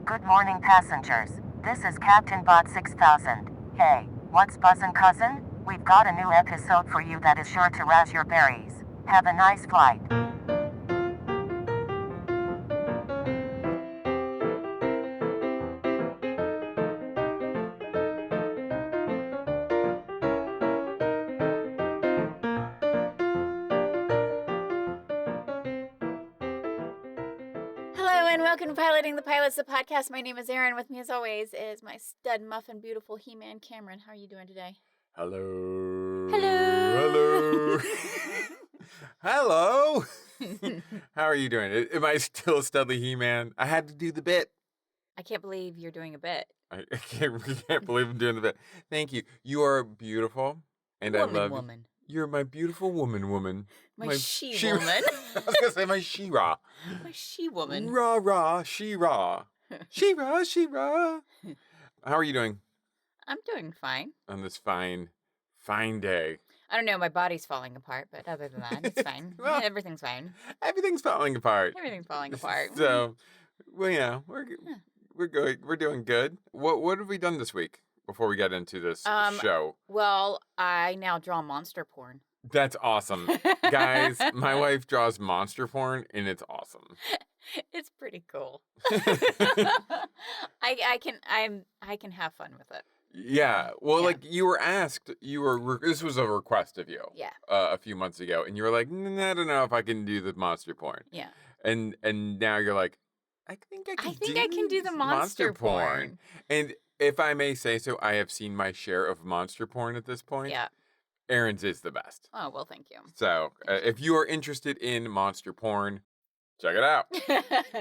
Good morning, passengers. This is Captain Bot 6000. Hey, what's buzzin', cousin? We've got a new episode for you that is sure to razz your berries. Have a nice flight. Hello and welcome to Piloting the Pilots, the podcast. My name is Erin. With me, as always, is my stud muffin, beautiful He-Man Cameron. How are you doing today? Hello. Hello. Hello. How are you doing? Am I still Studley He-Man? I had to do the bit. I can't believe you're doing a bit. I can't believe I'm doing the bit. Thank you. You are beautiful, and I love woman. you. You're my beautiful woman. My she-woman. I was gonna say my she-ra. My she-woman. Rah, she-ra. She-ra. How are you doing I'm doing fine. on this fine day? I don't know, my body's falling apart, but other than that, it's fine. Well, Everything's fine. Everything's falling apart. Everything's falling apart. So, well, yeah, we're good. We're doing good. What have we done this week before we get into this show? Well, I now draw monster porn. That's awesome, guys. My wife draws monster porn, and it's awesome. It's pretty cool. I can have fun with it. Yeah. Well, Yeah. like you were asked, this was a request of you. Yeah. A few months ago, and you were like, I don't know if I can do the monster porn. Yeah. And now you're like, I think I can do the monster porn. And if I may say so, I have seen my share of monster porn at this point. Yeah. Erin's is the best. Oh, well, thank you. So if you are interested in monster porn, check it out.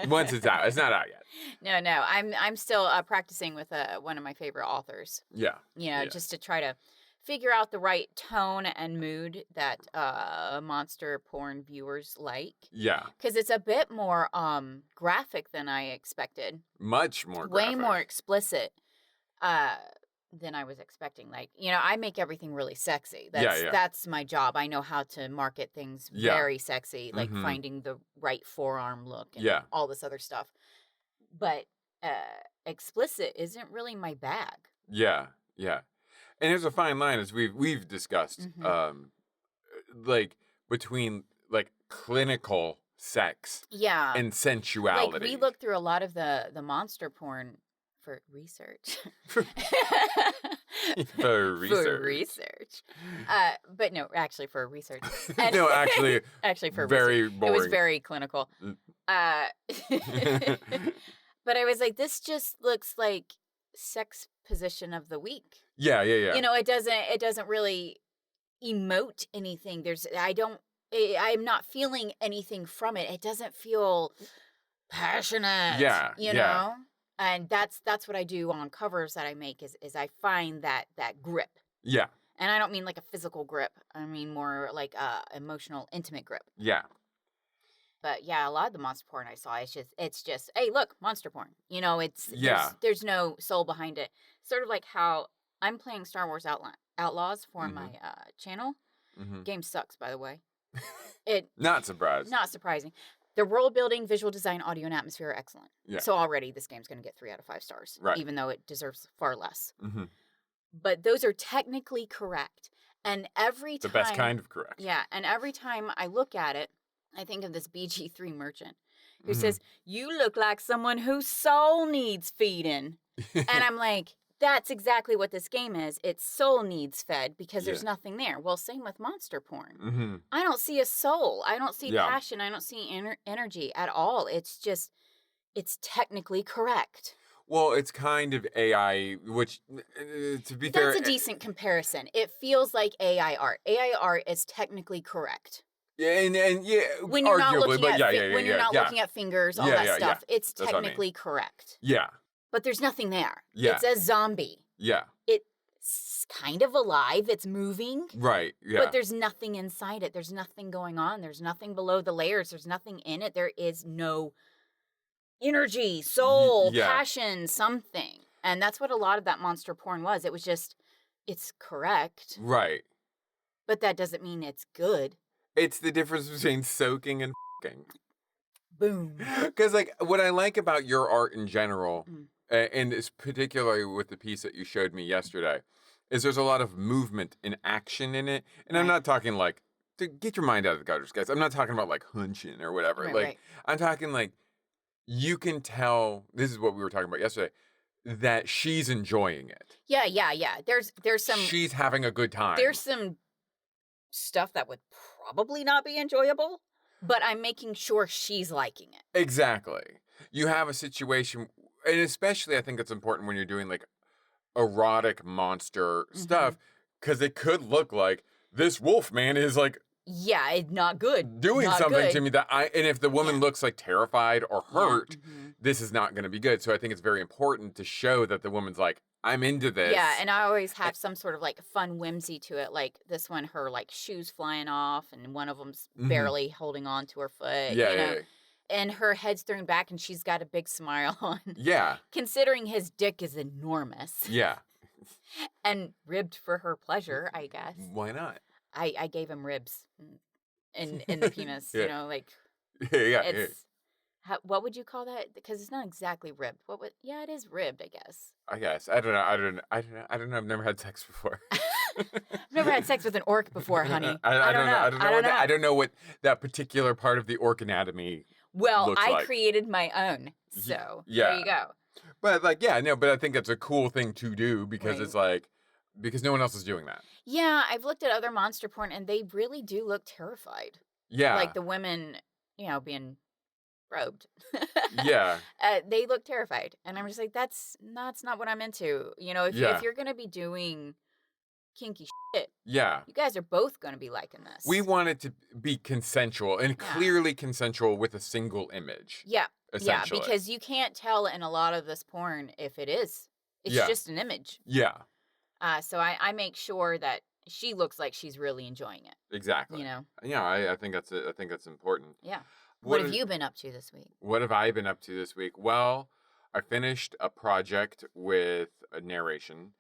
Once it's out. It's not out yet. No. I'm still practicing with one of my favorite authors. Yeah. Yeah. Just to try to figure out the right tone and mood that monster porn viewers like. Yeah. Because it's a bit more graphic than I expected. Much more graphic. Way more explicit than I was expecting. Like, I make everything really sexy. That's my job. I know how to market things very sexy, like finding the right forearm look and all this other stuff. But explicit isn't really my bag. Yeah. And there's a fine line, as we've discussed, like between like clinical sex and sensuality. Like we look through a lot of the monster porn for research. For research. But no, actually for research. No, actually for very research. boring. It was very clinical. But I was like, this just looks like sex position of the week. Yeah. It doesn't really emote anything. I'm not feeling anything from it. It doesn't feel passionate. You know? And that's what I do on covers that I make is I find that grip. Yeah. And I don't mean like a physical grip. I mean more like a emotional, intimate grip. Yeah. But yeah, a lot of the monster porn I saw, it's just, hey, look, monster porn. There's no soul behind it. Sort of like how I'm playing Star Wars Outlaws for my channel. Game sucks, by the way. Not surprised. Not surprising. The world building, visual design, audio, and atmosphere are excellent. Yeah. So already this game's going to get 3 out of 5 stars, even though it deserves far less. But those are technically correct. And every time... The best kind of correct. Yeah, and every time I look at it, I think of this BG3 merchant who says, you look like someone whose soul needs feeding. And I'm like, that's exactly what this game is. Its soul needs fed because there's nothing there. Well, same with monster porn. I don't see a soul. I don't see passion. I don't see energy at all. It's just, it's technically correct. Well, it's kind of AI, which, to be fair... That's a decent comparison. It feels like AI art. AI art is technically correct. Yeah, and when you're not arguably, looking looking at fingers, all that stuff, it's technically correct. Yeah. But there's nothing there. Yeah. It's a zombie. Yeah. It's kind of alive. It's moving. Right. Yeah. But there's nothing inside it. There's nothing going on. There's nothing below the layers. There's nothing in it. There is no energy, soul, passion, something. And that's what a lot of that monster porn was. It was just, it's correct. Right. But that doesn't mean it's good. It's the difference between soaking and f***ing. boom. Because, like, what I like about your art in general, and it's particularly with the piece that you showed me yesterday, is there's a lot of movement and action in it. And I'm not talking like, to get your mind out of the gutters, guys. I'm not talking about like hunching or whatever. I'm talking like, you can tell, this is what we were talking about yesterday, that she's enjoying it. Yeah. There's some... She's having a good time. There's some stuff that would probably not be enjoyable, but I'm making sure she's liking it. Exactly. You have a situation, and especially I think it's important when you're doing like erotic monster stuff, because it could look like this wolf man is like, yeah, it's not good. Doing not something good. to me and if the woman looks like terrified or hurt, this is not going to be good. So I think it's very important to show that the woman's like, I'm into this. Yeah, and I always have some sort of like fun whimsy to it. Like this one, her like shoes flying off, and one of them's barely holding on to her foot. Yeah. And her head's thrown back, and she's got a big smile on. Yeah. Considering his dick is enormous. Yeah. And ribbed for her pleasure, I guess. Why not? I gave him ribs in the penis. Yeah. You know, like it's. What would you call that? Because it's not exactly ribbed. Yeah, it is ribbed, I guess. I guess. I don't know. I've never had sex before. I've never had sex with an orc before, honey. I don't know. I don't know what that particular part of the orc anatomy. Well, I like. created my own, so there you go. But but I think that's a cool thing to do because it's like, because no one else is doing that. Yeah, I've looked at other monster porn and they really do look terrified. Yeah. Like the women, being robed. Yeah. They look terrified. And I'm just like, that's not what I'm into. If you're going to be doing kinky shit, you guys are both going to be liking this. We want it to be consensual and clearly consensual with a single image. Yeah. Yeah, because you can't tell in a lot of this porn if it is. It's just an image. Yeah. So I make sure that she looks like she's really enjoying it. Exactly. Yeah, I think that's important. Yeah. What have you been up to this week? What have I been up to this week? Well, I finished a project with a narration,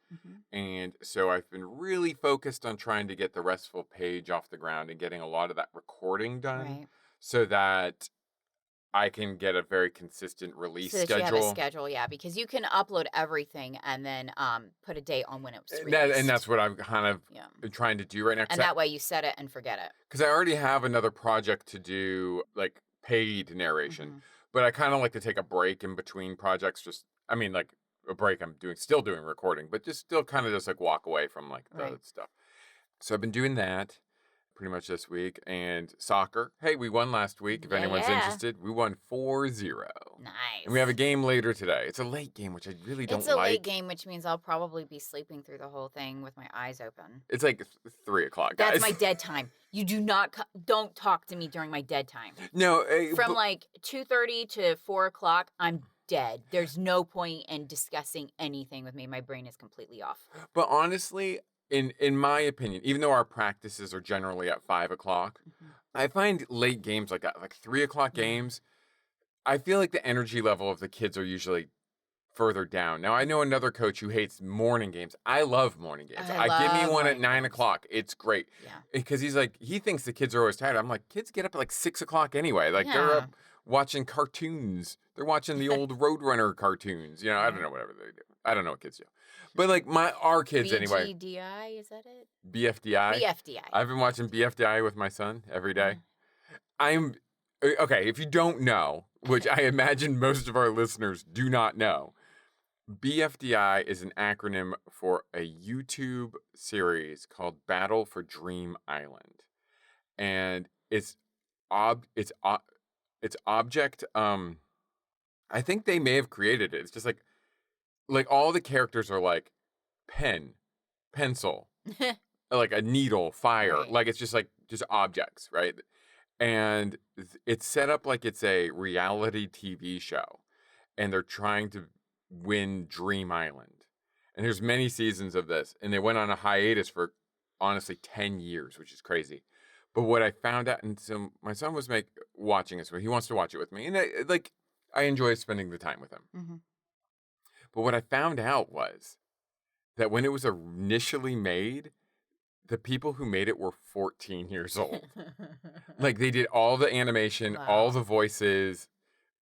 and so I've been really focused on trying to get the restful page off the ground and getting a lot of that recording done, so that I can get a very consistent release schedule. You have a schedule, because you can upload everything and then put a date on when it was released. And that's what I'm kind of trying to do right now. And that way you set it and forget it. Because I already have another project to do, like paid narration, but I kind of like to take a break in between projects. Like a break. I'm still doing recording, but just still kind of just like walk away from like the stuff. So I've been doing that pretty much this week. And soccer. Hey, we won last week. If anyone's interested, we won 4-0. Nice. And we have a game later today. It's a late game, which I really don't like. It's a late game, which means I'll probably be sleeping through the whole thing with my eyes open. It's like 3 o'clock, guys. That's my dead time. You don't talk to me during my dead time. No. From like 2:30 to 4 o'clock, I'm dead. There's no point in discussing anything with me. My brain is completely off. But honestly, in my opinion, even though our practices are generally at 5 o'clock, I find late games like that, like 3 o'clock games, I feel like the energy level of the kids are usually further down. Now, I know another coach who hates morning games. I love morning games. Give me one at 9 o'clock. It's great. Yeah. Because he thinks the kids are always tired. I'm like, kids get up at like 6 o'clock anyway. Like they're up watching cartoons. They're watching the old Roadrunner cartoons. I don't know, whatever they do. I don't know what kids do. But like our kids anyway. BFDI, is that it? BFDI? BFDI. I've been watching BFDI with my son every day. Okay, if you don't know, which I imagine most of our listeners do not know, BFDI is an acronym for a YouTube series called Battle for Dream Island. And it's object, I think they may have created it. It's just like all the characters are like pen, pencil, like a needle, fire. Right. Like it's just objects, right? And it's set up like it's a reality TV show. And they're trying to win Dream Island. And there's many seasons of this. And they went on a hiatus for, honestly, 10 years, which is crazy. But what I found out, and so my son was watching this, he wants to watch it with me. And I enjoy spending the time with him. But what I found out was that when it was initially made, the people who made it were 14 years old. Like they did all the animation, all the voices,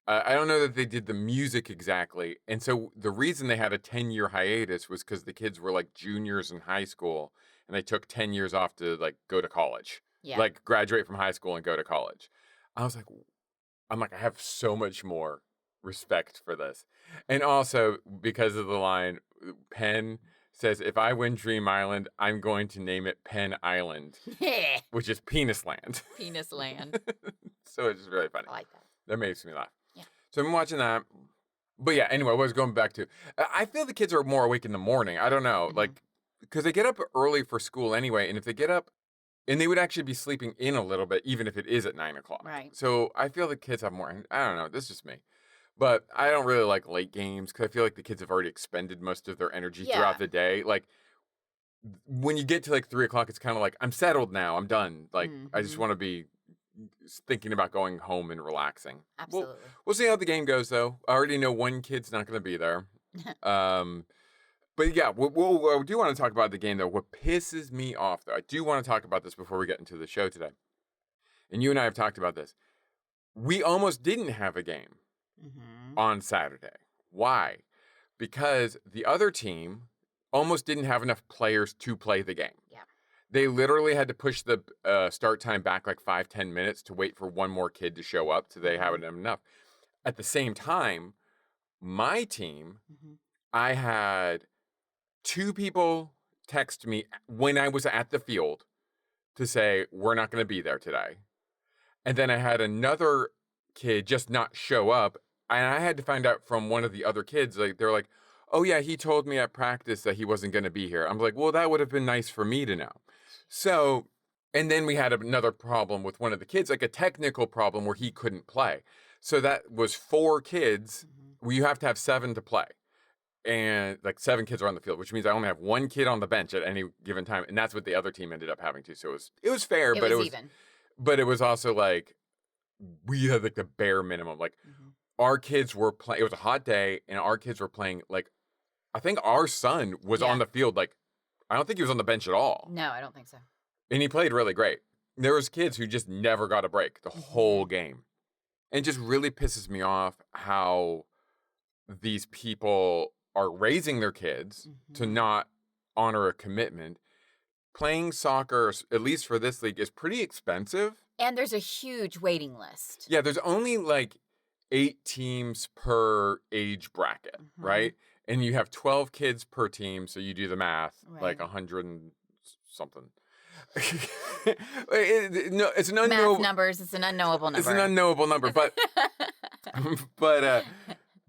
I don't know that they did the music exactly. And so the reason they had a 10-year hiatus was because the kids were like juniors in high school and they took 10 years off to like go to college, Yeah. like graduate from high school and go to college. I was like, I have so much more respect for this. And also because of the line, Penn says, if I win Dream Island, I'm going to name it Penn Island, which is Penis Land. Penis Land. So it's really funny. I like that. That makes me laugh. Yeah. So I'm watching that. But yeah, anyway, what I was going back to, I feel the kids are more awake in the morning. I don't know. Like, because they get up early for school anyway. And if they get up, and they would actually be sleeping in a little bit, even if it is at 9 o'clock. Right. So I feel the kids have more, I don't know, this is just me. But I don't really like late games because I feel like the kids have already expended most of their energy throughout the day. Like, when you get to like 3 o'clock, it's kind of like, I'm settled now. I'm done. Like, I just want to be thinking about going home and relaxing. Absolutely. We'll see how the game goes, though. I already know one kid's not going to be there. But yeah, I do want to talk about the game, though. What pisses me off, though, I do want to talk about this before we get into the show today. And you and I have talked about this. We almost didn't have a game on Saturday. Why? Because the other team almost didn't have enough players to play the game. Yeah. They literally had to push the start time back like 5-10 minutes to wait for one more kid to show up so they have enough. At the same time, my team, I had 2 people text me when I was at the field to say, we're not going to be there today. And then I had another kid just not show up. And I had to find out from one of the other kids, like, they're like, oh yeah, he told me at practice that he wasn't going to be here. I'm like, well, that would have been nice for me to know. So, and then we had another problem with one of the kids, like a technical problem where he couldn't play. So that was 4 kids. Well, you have to have 7 to play. And like 7 kids are on the field, which means I only have 1 kid on the bench at any given time. And that's what the other team ended up having to. So it was fair, but it was even. But it was also like, we had like the bare minimum. Like our kids were playing, it was a hot day and our kids were playing, like, I think our son was on the field. Like, I don't think he was on the bench at all. No, I don't think so. And he played really great. There was kids who just never got a break the whole game. And it just really pisses me off how these people are raising their kids to not honor a commitment. Playing soccer, at least for this league, is pretty expensive. And there's a huge waiting list. Yeah, there's only like 8 teams per age bracket, right? And you have 12 kids per team, so you do the math, like 100 and something. It's an unknowable math numbers. It's an unknowable number. It's an unknowable number, but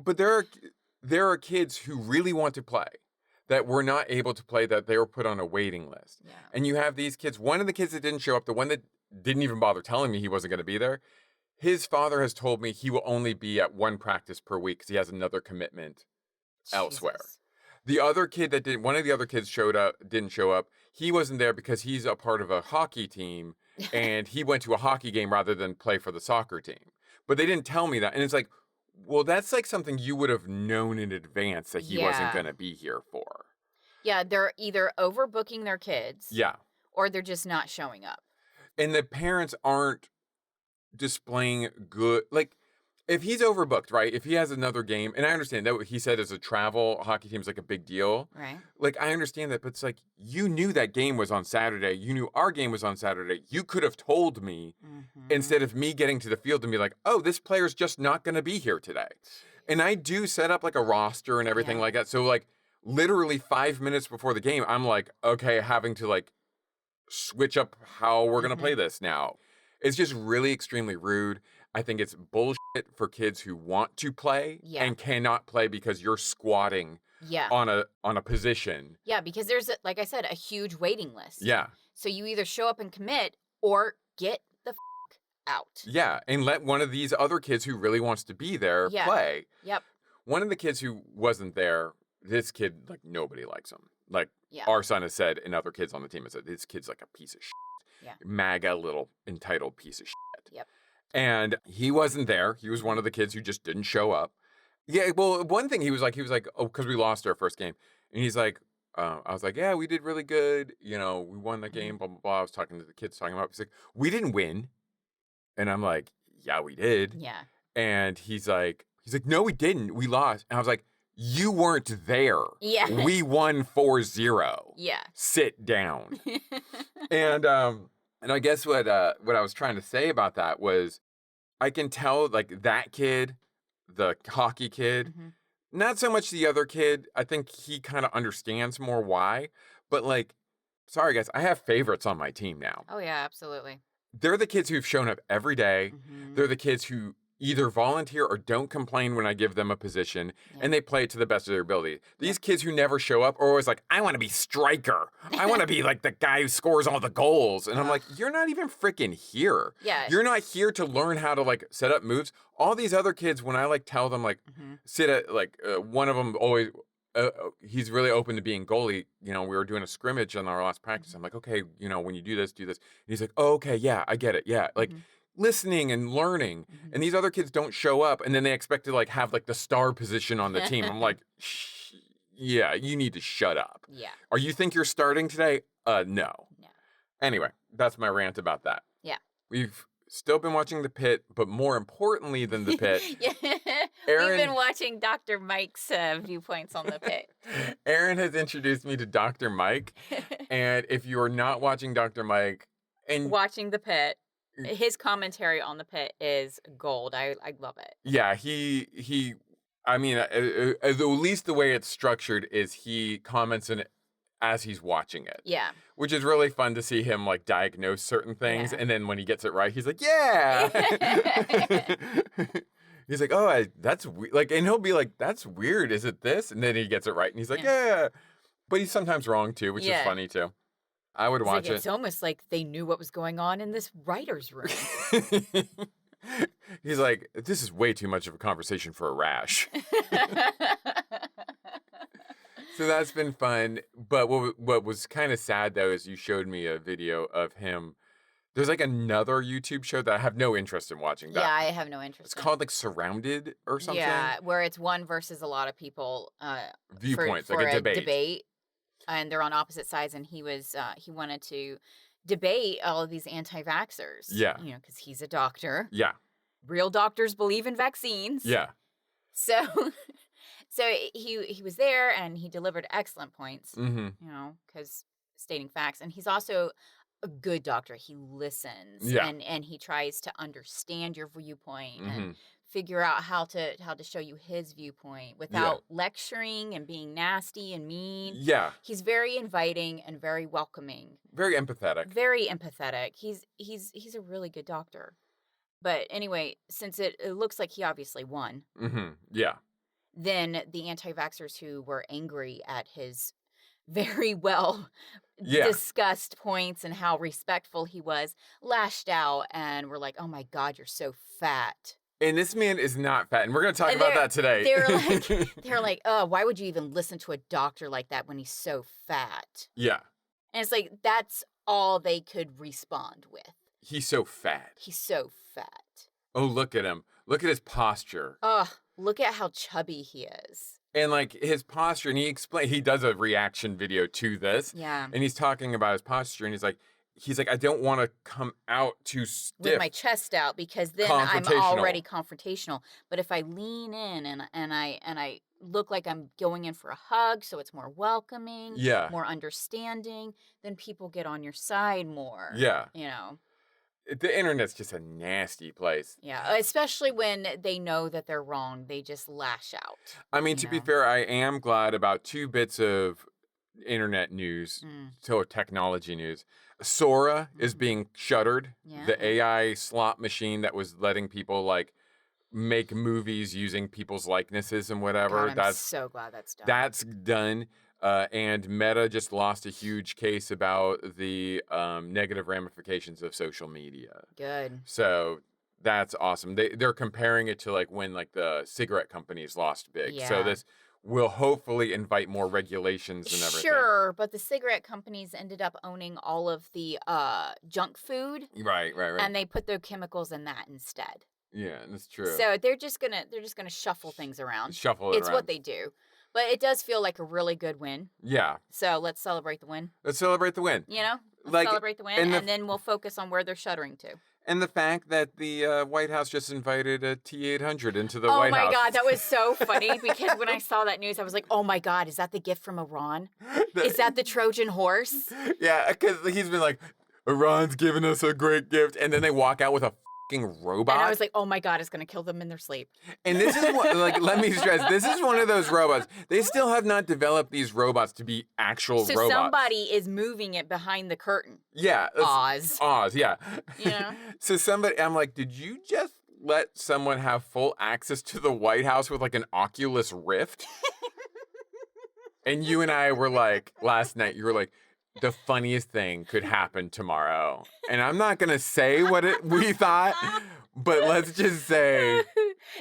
but there are kids who really want to play that were not able to play, that they were put on a waiting list. Yeah. And you have these kids. One of the kids that didn't show up, the one that didn't even bother telling me he wasn't going to be there, his father has told me he will only be at 1 practice per week because he has another commitment elsewhere. The other kid that one of the other kids didn't show up. He wasn't there because he's a part of a hockey team and he went to a hockey game rather than play for the soccer team. But they didn't tell me that. And it's like, well, that's like something you would have known in advance that he wasn't going to be here for. Yeah, they're either overbooking their kids. Yeah. Or they're just not showing up. And the parents aren't displaying good, like, if he's overbooked, right? If he has another game, and I understand that what he said as a travel hockey team is like a big deal. Right. Like, I understand that, but it's like, you knew that game was on Saturday. You knew our game was on Saturday. You could have told me instead of me getting to the field and be like, oh, this player's just not going to be here today. And I do set up like a roster and everything like that. So like literally 5 minutes before the game, I'm like, okay, having to like switch up how we're going to play this now. It's just really extremely rude. I think it's bullshit for kids who want to play and cannot play because you're squatting on a position. Yeah, because there's, like I said, a huge waiting list. Yeah. So you either show up and commit or get the out. Yeah, and let one of these other kids who really wants to be there play. Yep. One of the kids who wasn't there, this kid, like, nobody likes him. Like, our son has said, and other kids on the team have said, this kid's like a piece of shit. Yeah. MAGA little entitled piece of shit. Yep. And he wasn't there. He was one of the kids who just didn't show up. Yeah, well, one thing he was like, oh, because we lost our first game. And he's like, I was like, yeah, we did really good. You know, we won the game, blah, blah, blah. I was talking to the kids, talking about, he's like, we didn't win. And I'm like, yeah, we did. Yeah. And he's like, no, we didn't. We lost. And I was like, you weren't there. Yeah. We won 4-0. Yeah. Sit down. And I guess what I was trying to say about that was I can tell like that kid, the hockey kid, Mm-hmm. not so much the other kid. I think he kind of understands more why. But like, sorry guys, I have favorites on my team now. Oh yeah, absolutely. They're the kids who've shown up every day. Mm-hmm. They're the kids who either volunteer or don't complain when I give them a position, and they play it to the best of their ability. These kids who never show up are always like, I want to be striker. I want to be like the guy who scores all the goals. And I'm like, you're not even freaking here. Yeah. You're not here to learn how to like set up moves. All these other kids, when I like tell them like, sit at like one of them always, he's really open to being goalie. You know, we were doing a scrimmage on our last practice. I'm like, okay, you know, when you do this, do this. And he's like, oh, okay, yeah, I get it. Yeah. Like, listening and learning, and these other kids don't show up, and then they expect to like have like the star position on the team. I'm like, yeah, you need to shut up. Yeah. Or you think you're starting today? No. No. Anyway, that's my rant about that. Yeah. We've still been watching The Pit, but more importantly than The Pit, Yeah. Erin, We've been watching Dr. Mike's viewpoints on The Pit. Erin has introduced me to Dr. Mike, and if you are not watching Dr. Mike and watching The Pit, his commentary on The Pit is gold. I love it. Yeah, he. I mean, at least the way it's structured is he comments in it as he's watching it. Yeah. Which is really fun to see him like diagnose certain things, Yeah. and then when he gets it right, he's like, yeah. He's like, oh, that's weird. Like, and he'll be like, that's weird. Is it this? And then he gets it right, and he's like, yeah. But he's sometimes wrong too, which is funny too. I would watch it. It's almost like they knew what was going on in this writer's room. He's like, this is way too much of a conversation for a rash. So that's been fun. But what was kind of sad, though, is you showed me a video of him. There's like another YouTube show that I have no interest in watching. Yeah, I have no interest. It's called like Surrounded or something. Yeah, where it's one versus a lot of people. Viewpoints, for like a debate. Debate. And they're on opposite sides, and he wanted to debate all of these anti-vaxxers. Yeah. You know, because he's a doctor. Yeah. Real doctors believe in vaccines. Yeah. So he was there, and he delivered excellent points. Mm-hmm. You know, because stating facts, and he's also a good doctor. He listens. Yeah. And he tries to understand your viewpoint Mm-hmm. and figure out how to show you his viewpoint without lecturing and being nasty and mean. Yeah. He's very inviting and very welcoming. Very empathetic. Very empathetic. He's a really good doctor. But anyway, since it looks like he obviously won, Mm-hmm. Yeah. then the anti-vaxxers who were angry at his very well discussed points and how respectful he was lashed out and were like, oh my God, you're so fat. And this man is not fat, and we're going to talk about that today. They're like, oh, why would you even listen to a doctor like that when he's so fat? Yeah. And it's like, that's all they could respond with. He's so fat. He's so fat. Oh, look at him. Look at his posture. Oh, look at how chubby he is. And like his posture, and he does a reaction video to this. Yeah. And he's talking about his posture, and he's like, I don't want to come out too stiff. With my chest out, because then I'm already confrontational. But if I lean in and I look like I'm going in for a hug, so it's more welcoming, more understanding, then people get on your side more. Yeah. You know. The internet's just a nasty place. Yeah, especially when they know that they're wrong. They just lash out. I mean, to be fair, I am glad about 2 bits of internet news, so technology news. Sora is being shuttered. Yeah. The AI slot machine that was letting people like make movies using people's likenesses and whatever. God, I'm so glad that's done. That's done. And Meta just lost a huge case about the negative ramifications of social media. Good. So that's awesome. They're comparing it to like when like the cigarette companies lost big. Yeah. So this will hopefully invite more regulations and everything. Sure, but the cigarette companies ended up owning all of the junk food. Right. And they put their chemicals in that instead. Yeah, that's true. So they're just gonna shuffle things around. It's what they do. But it does feel like a really good win. Yeah. So let's celebrate the win. Let's celebrate the win. You know? Like, celebrate the win, and then we'll focus on where they're shuttering to. And the fact that the White House just invited a T-800 into the Oh White my House. God, that was so funny because when I saw that news, I was like, oh my God, is that the gift from Iran? Is that the Trojan horse? Yeah, because he's been like, Iran's giving us a great gift. And then they walk out with a fucking robot. And I was like, oh my God, it's going to kill them in their sleep. And this is what, like, let me stress, this is one of those robots. They still have not developed these robots to be actual So robots. somebody is moving it behind the curtain. Yeah. Oz, yeah. You know? So I'm like, did you just let someone have full access to the White House with like an Oculus Rift? And you and I were like, last night, you were like, the funniest thing could happen tomorrow. And I'm not going to say what we thought, but let's just say.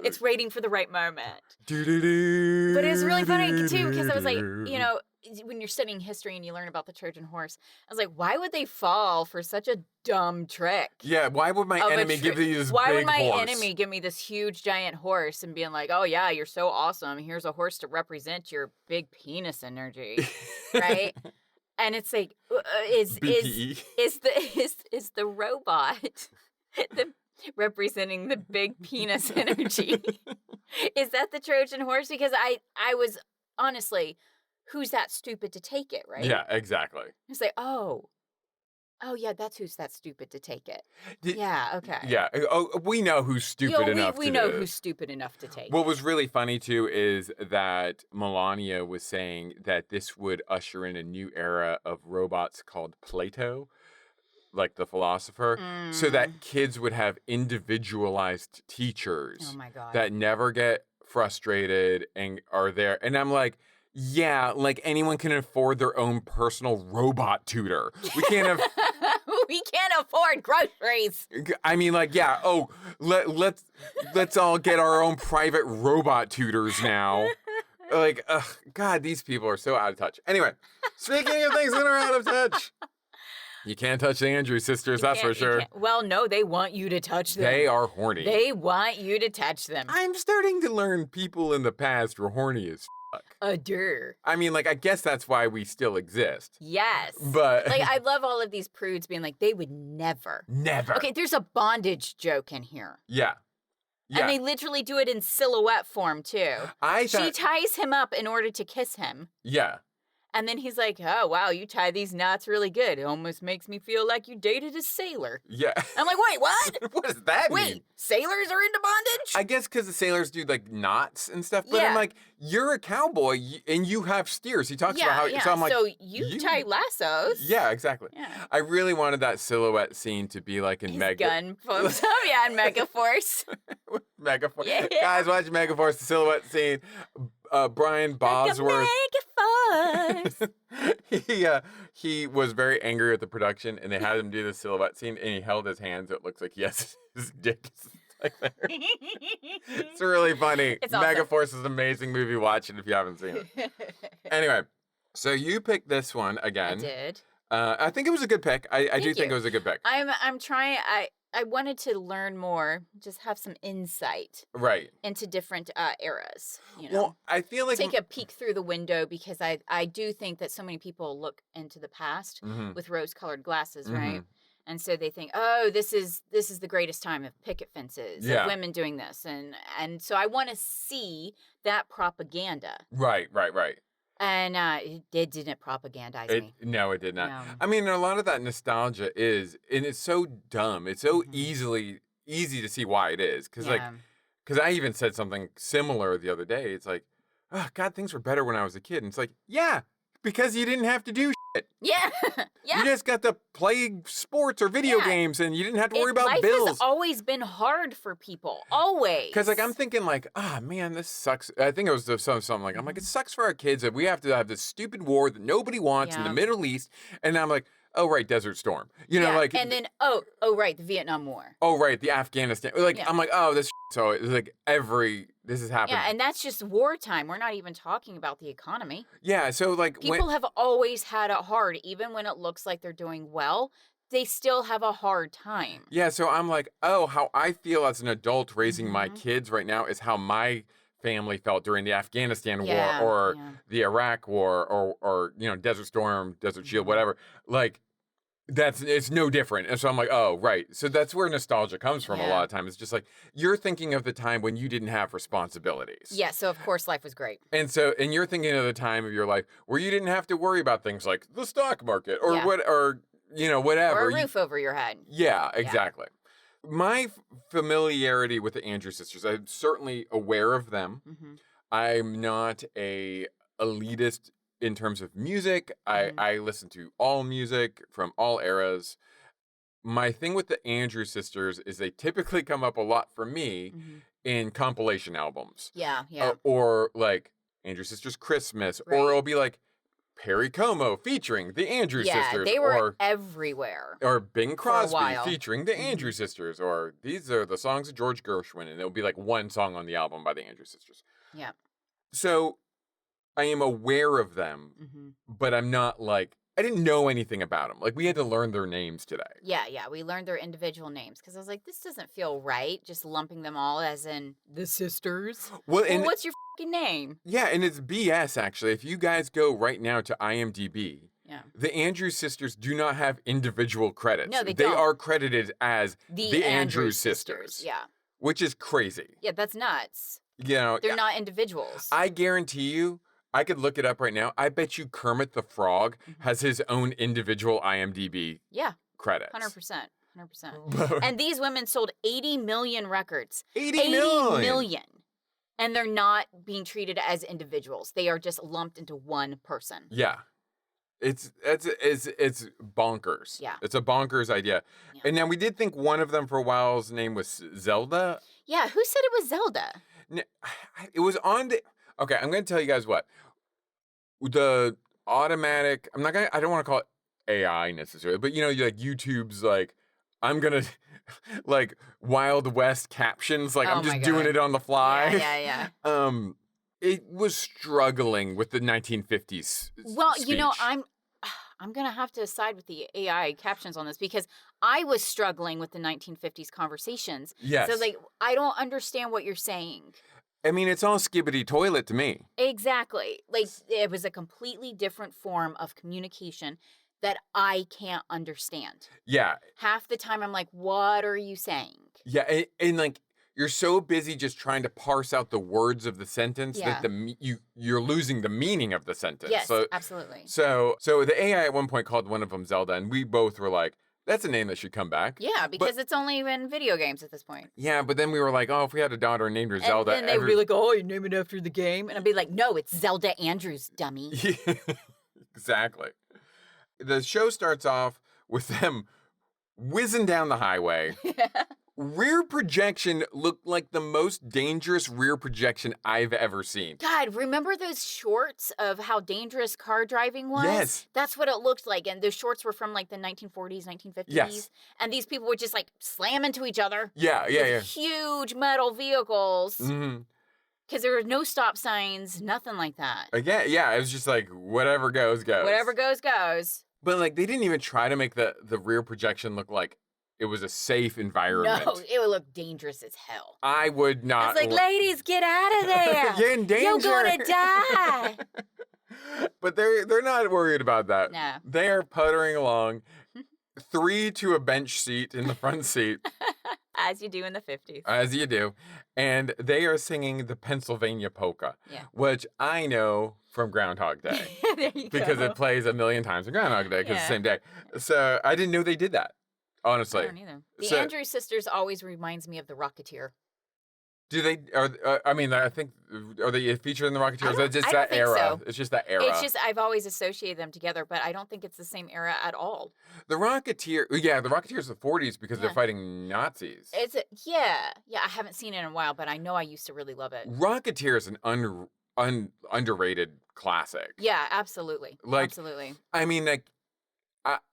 It's waiting for the right moment. But But it was really funny, too, because I was like, you know, when you're studying history and you learn about the Trojan horse, I was like, why would they fall for such a dumb trick? Yeah, why would my enemy give me this Why big would my horse? enemy give me this huge giant horse and being like, oh yeah, you're so awesome. Here's a horse to represent your big penis energy, right? And it's like, is the robot representing the big penis energy? Is that the Trojan horse? Because I was honestly, who's that stupid to take it, right? Yeah, exactly. It's like, oh yeah, that's who's that stupid to take it. Yeah, okay. Yeah. Oh, we know who's stupid enough we to know do who's this. stupid enough to take What it. was really funny too is that Melania was saying that this would usher in a new era of robots called Plato, like the philosopher, so that kids would have individualized teachers Oh my God. that never get frustrated and are there. And I'm like, yeah, like anyone can afford their own personal robot tutor. We can't have. We can't afford groceries. I mean, like, yeah. Oh, let's all get our own private robot tutors now. Like, God, these people are so out of touch. Anyway, speaking of things that are out of touch, you can't touch the Andrews sisters, that's for sure. Well, no, they want you to touch them. They are horny. They want you to touch them. I'm starting to learn people in the past were horny as fuck. I mean, like, I guess that's why we still exist. Yes. But like, I love all of these prudes being like, they would never. Never. Okay, there's a bondage joke in here. Yeah. And they literally do it in silhouette form, too. She ties him up in order to kiss him. Yeah. And then he's like, oh, wow, you tie these knots really good. It almost makes me feel like you dated a sailor. Yeah. I'm like, wait, what? What does that mean? Wait, sailors are into bondage? I guess because the sailors do, like, knots and stuff. But I'm like, you're a cowboy and you have steers. He talks about how... Yeah. So I'm like... So you tie lassos. Yeah, exactly. Yeah. I really wanted that silhouette scene to be like in His gun pumps up, yeah, in Megaforce. Megaforce. Yeah. Guys, watch Megaforce, the silhouette scene. Brian Bosworth. Megaforce. He was very angry at the production, and they had him do the silhouette scene, and he held his hand so it looks like his dick is like there. It's really funny. It's awesome. Megaforce is an amazing movie. Watch it if you haven't seen it. Anyway, so you picked this one again. I did. I think it was a good pick. I do think it was a good pick. I'm trying. I wanted to learn more, just have some insight into different eras. You know, well, I feel like take a peek through the window because I do think that so many people look into the past with rose-colored glasses, right? And so they think, oh, this is the greatest time of picket fences, of women doing this, and so I want to see that propaganda. Right. And it didn't propagandize me. No, it did not. No. I mean, a lot of that nostalgia is, and it's so dumb. It's so easy to see why it is. Because I even said something similar the other day. It's like, oh, God, things were better when I was a kid. And it's like, yeah, because you didn't have to do shit. Yeah. You just got to play sports or video games, and you didn't have to worry about life bills. Life has always been hard for people. Always. Because, like, I'm thinking, like, man, this sucks. I think it was something like, I'm like, it sucks for our kids that we have to have this stupid war that nobody wants in the Middle East. And I'm like, oh, right, Desert Storm. You know, like. And then, oh, right, the Vietnam War. Oh, right, the Afghanistan. Like, I'm like, oh, this. So it's like this is happening. Yeah, and that's just wartime. We're not even talking about the economy. Yeah, so like people have always had it hard, even when it looks like they're doing well. They still have a hard time. Yeah, so I'm like, oh, how I feel as an adult raising my kids right now is how my family felt during the Afghanistan war or the Iraq war or you know, Desert Storm, Desert Shield, whatever. Like, it's no different. And so I'm like, oh, right. So that's where nostalgia comes from a lot of time. It's just like, you're thinking of the time when you didn't have responsibilities. Yeah, so of course life was great. And you're thinking of the time of your life where you didn't have to worry about things like the stock market or whatever. Or a roof over your head. Yeah, exactly. My familiarity with the Andrews sisters, I'm certainly aware of them. Mm-hmm. I'm not a elitist in terms of music. I listen to all music from all eras. My thing with the Andrews sisters is they typically come up a lot for me in compilation albums. Yeah. Or like Andrews Sisters Christmas. Right. Or it'll be like Perry Como featuring the Andrews sisters. Yeah, they were everywhere. Or Bing Crosby featuring the Mm-hmm. Andrews sisters. Or these are the songs of George Gershwin. And it'll be like one song on the album by the Andrews sisters. Yeah. So I am aware of them, but I'm not like, I didn't know anything about them. Like, we had to learn their names today. Yeah, we learned their individual names because I was like, this doesn't feel right, just lumping them all as in the sisters. Well, what's your fucking name? Yeah, and it's BS, actually. If you guys go right now to IMDb, the Andrews sisters do not have individual credits. No, they don't. They are credited as the Andrews sisters. Yeah. Which is crazy. Yeah, that's nuts. You know, they're not individuals. I guarantee you, I could look it up right now. I bet you Kermit the Frog has his own individual IMDb credits. 100%. And these women sold 80 million records. 80 million. And they're not being treated as individuals. They are just lumped into one person. Yeah. It's bonkers. Yeah. It's a bonkers idea. Yeah. And now we did think one of them for a while's name was Zelda. Yeah, who said it was Zelda? It was on the... Okay, I'm going to tell you guys what. The automatic... I don't want to call it AI necessarily, but like YouTube's like, I'm going to... like Wild West captions. Like, I'm just doing it on the fly. Yeah. It was struggling with the 1950s Well, speech. I'm going to have to side with the AI captions on this because I was struggling with the 1950s conversations. Yes. So, like, I don't understand what you're saying. I mean, it's all skibbity toilet to me. Exactly. Like, it was a completely different form of communication that I can't understand. Yeah. Half the time I'm like, what are you saying? Yeah, and like, you're so busy just trying to parse out the words of the sentence that you're losing the meaning of the sentence. Yes, absolutely. So the AI at one point called one of them Zelda, and we both were like, that's a name that should come back. Yeah, because it's only in video games at this point. Yeah, but then we were like, oh, if we had a daughter and named her Zelda. And they would be like, oh, you name it after the game? And I'd be like, no, it's Zelda Andrews, dummy. Yeah, exactly. The show starts off with them whizzing down the highway. Rear projection looked like the most dangerous rear projection I've ever seen. God, remember those shorts of how dangerous car driving was? Yes. That's what it looked like. And those shorts were from like the 1940s, 1950s. Yes. And these people would just like slam into each other. Yeah. Huge metal vehicles. Mm-hmm. Because there were no stop signs, nothing like that. Again, yeah, it was just like, whatever goes, goes. Whatever goes, goes. But like, they didn't even try to make the rear projection look like it was a safe environment. No, it would look dangerous as hell. I would not. It's like, ladies, get out of there. You're in danger. You're gonna die. But they're not worried about that. No. They are puttering along, 3 to a bench seat in the front seat. As you do in the 50s. As you do. And they are singing the Pennsylvania Polka, which I know from Groundhog Day. There you because go. it plays a million times in Groundhog Day because it's the same day. So I didn't know they did that. Honestly. I don't either. The Andrews sisters always reminds me of the Rocketeer. Do they? I think are they featured in the Rocketeer? Is that just that era? So. It's just that era. It's just I've always associated them together, but I don't think it's the same era at all. The Rocketeer, the Rocketeer is the 40s because they're fighting Nazis. I haven't seen it in a while, but I know I used to really love it. Rocketeer is an underrated classic. Yeah, absolutely. Absolutely. I mean, like.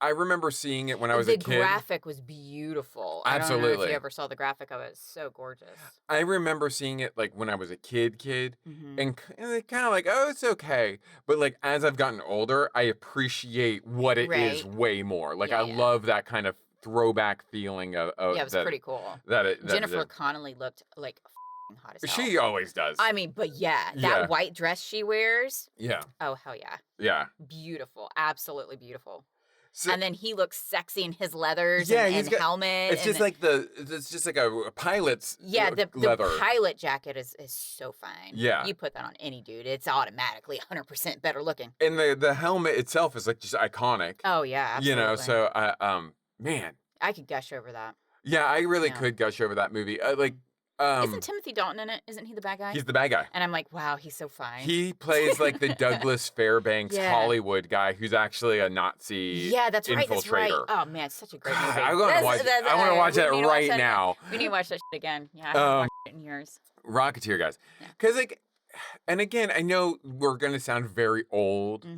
I remember seeing it when I was a kid. The graphic was beautiful. Absolutely. I don't know if you ever saw the graphic of it. It's so gorgeous. I remember seeing it like when I was a kid, and kind of like, oh, it's okay. But like as I've gotten older, I appreciate what it is way more. Like I love that kind of throwback feeling of it was pretty cool. Jennifer Connelly looked like hot as hell. She always does. I mean, but that white dress she wears. Yeah. Oh, hell yeah. Yeah. Beautiful. Absolutely beautiful. and then he looks sexy in his leathers Yeah, and, he's got helmet. It's just like it's just like a pilot's the leather. pilot jacket is so fine. Yeah. You put that on any dude, it's automatically 100% better looking. And the helmet itself is like just iconic. Oh yeah, absolutely. You know, so man. I could gush over that. Yeah, I really could gush over that movie. Isn't Timothy Dalton in it? Isn't he the bad guy? He's the bad guy. And I'm like, wow, he's so fine. He plays like the Douglas Fairbanks Yeah. Hollywood guy who's actually a Nazi Yeah, that's right. That's right. infiltrator. Oh man, it's such a great movie. God, I want to watch. I want to watch that right now. We need to watch that shit again. Yeah, I haven't watched it in years. Rocketeer, guys. Yeah. Because like, and again, I know we're gonna sound very old,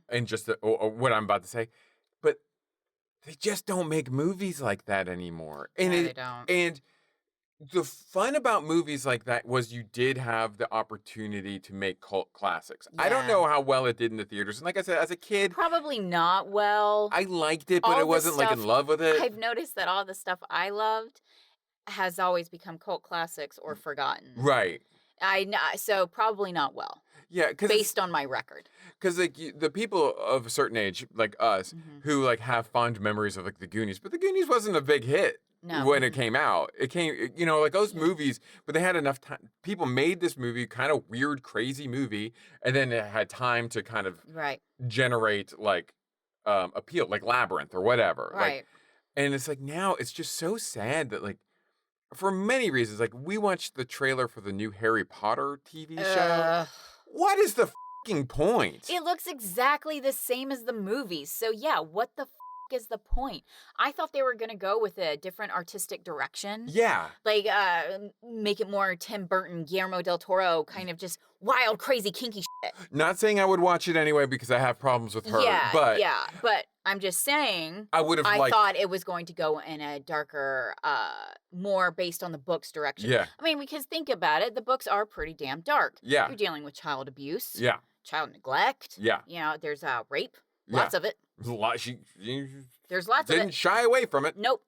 and just what I'm about to say, but they just don't make movies like that anymore. And No, they don't. And the fun about movies like that was you did have the opportunity to make cult classics. I don't Yeah. know how well it did in the theaters. And like I said, as a kid, Probably not well. I liked it, but All I the wasn't like in stuff love with it. I've noticed that all the stuff I loved has always become cult classics or forgotten. Right. So probably not well, Yeah, because based on my record. like the people of a certain age, like us, who like have fond memories of like the Goonies, but the Goonies wasn't a big hit. No. When it came out, like those movies, but they had enough time. People made this movie, kind of weird, crazy movie, and then it had time to kind of generate like appeal, like Labyrinth or whatever. Right. Like, and it's like now it's just so sad that like for many reasons, like we watched the trailer for the new Harry Potter TV show. What is the fucking point? It looks exactly the same as the movies. So yeah, what the is the point? I thought they were going to go with a different artistic direction. Yeah. Like make it more Tim Burton, Guillermo del Toro, kind of just wild, crazy, kinky shit. Not saying I would watch it anyway because I have problems with her. Yeah, but but I'm just saying I would have I thought it was going to go in a darker, more based on the books direction. Yeah. I mean, because think about it, the books are pretty damn dark. Yeah. You're dealing with child abuse. Yeah. Child neglect. Yeah. You know, there's rape. Lots of it. She There's lots of it. didn't shy away from it. Nope.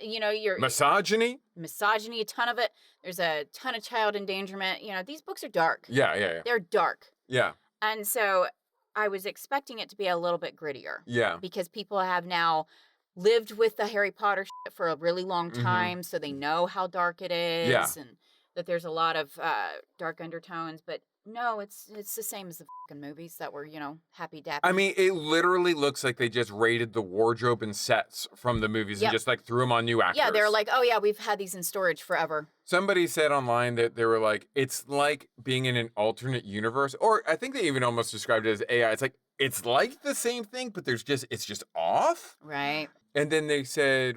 You're Misogyny, a ton of it. There's a ton of child endangerment. You know, these books are dark. Yeah. They're dark. Yeah. And so I was expecting it to be a little bit grittier. Yeah. Because people have now lived with the Harry Potter shit for a really long time, so they know how dark it is and that there's a lot of dark undertones, but no, it's the same as the fucking movies that were, happy dappy. I mean, it literally looks like they just raided the wardrobe and sets from the movies and just like threw them on new actors. Yeah, they're like, oh yeah, we've had these in storage forever. Somebody said online that they were like, it's like being in an alternate universe, or I think they even almost described it as AI. It's like the same thing, but it's just off. Right. And then they said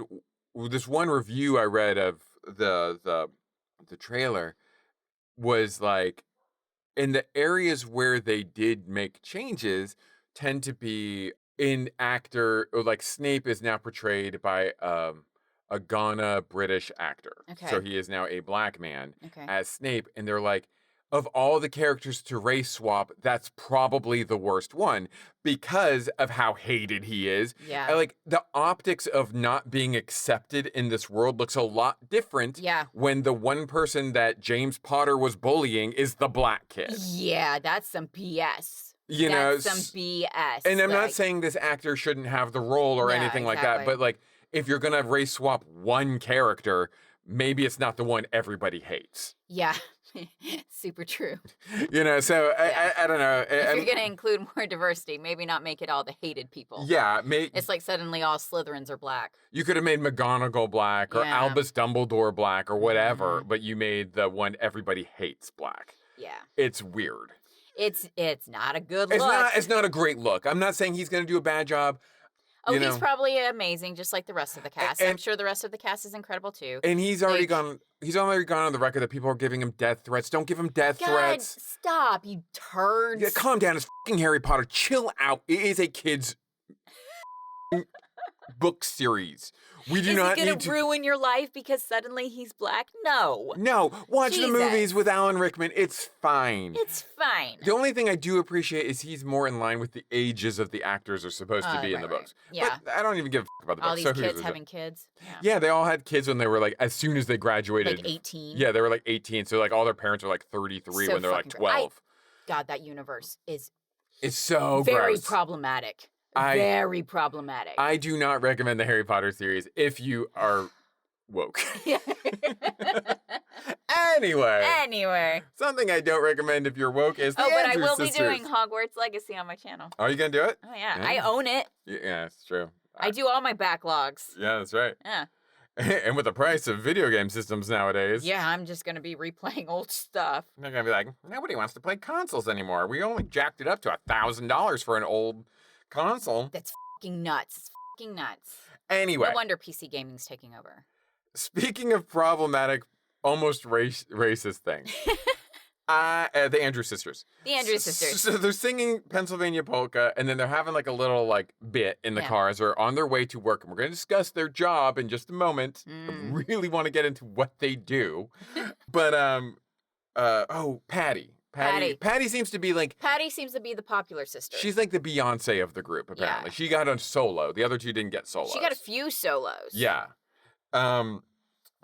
this one review I read of the trailer was like, in the areas where they did make changes tend to be in actor, or like Snape is now portrayed by a Ghana British actor. Okay. So he is now a black man Okay. as Snape. And they're like, of all the characters to race swap, that's probably the worst one because of how hated he is. Yeah. And like the optics of not being accepted in this world looks a lot different when the one person that James Potter was bullying is the black kid. Yeah, that's some BS. That's some BS. And I'm not saying this actor shouldn't have the role or anything like that, but like if you're going to race swap one character, maybe it's not the one everybody hates. Yeah. Super true. So I don't know. If you're going to include more diversity, maybe not make it all the hated people. Yeah. It's like suddenly all Slytherins are black. You could have made McGonagall black or Albus Dumbledore black or whatever, but you made the one everybody hates black. Yeah. It's weird. It's not a good look. It's not a great look. I'm not saying he's going to do a bad job. Oh, he's probably amazing, just like the rest of the cast. I'm sure the rest of the cast is incredible too. And he's already gone. He's already gone on the record that people are giving him death threats. Don't give him death threats. Stop, you turds. Yeah, calm down. It's fucking Harry Potter. Chill out. It is a kid's book series. We do not need to. Is he gonna ruin your life because suddenly he's black? No. No. Watch the movies with Alan Rickman. It's fine. It's fine. The only thing I do appreciate is he's more in line with the ages of the actors are supposed to be in the books. Yeah. But I don't even give a fuck about the all books. these kids having kids. Yeah, they all had kids when they were like, as soon as they graduated. Like 18. Yeah, they were like 18. So like all their parents are like 33 when they're like 12. God, that universe is it's so very gross. problematic. Very problematic. I do not recommend the Harry Potter series if you are woke. Anyway, something I don't recommend if you're woke is the but I Andrews will Sisters. be doing Hogwarts Legacy on my channel. Are you gonna do it? Oh yeah. I own it. Yeah, it's true. I do all my backlogs. Yeah, that's right. Yeah. And with the price of video game systems nowadays. Yeah, I'm just gonna be replaying old stuff. They're gonna be like, nobody wants to play consoles anymore. We only jacked it up to $1,000 for an old console. That's fucking nuts. It's fucking nuts. Anyway. No wonder PC gaming's taking over. Speaking of problematic, almost racist things. The Andrews Sisters. The Andrews Sisters. So they're singing Pennsylvania polka, and then they're having like a little like bit in the car as they're on their way to work. And we're going to discuss their job in just a moment. I really want to get into what they do. But Patty. Patty seems to be like... Patty seems to be the popular sister. She's like the Beyonce of the group, apparently. Yeah. She got a solo. The other two didn't get solos. She got a few solos. Yeah.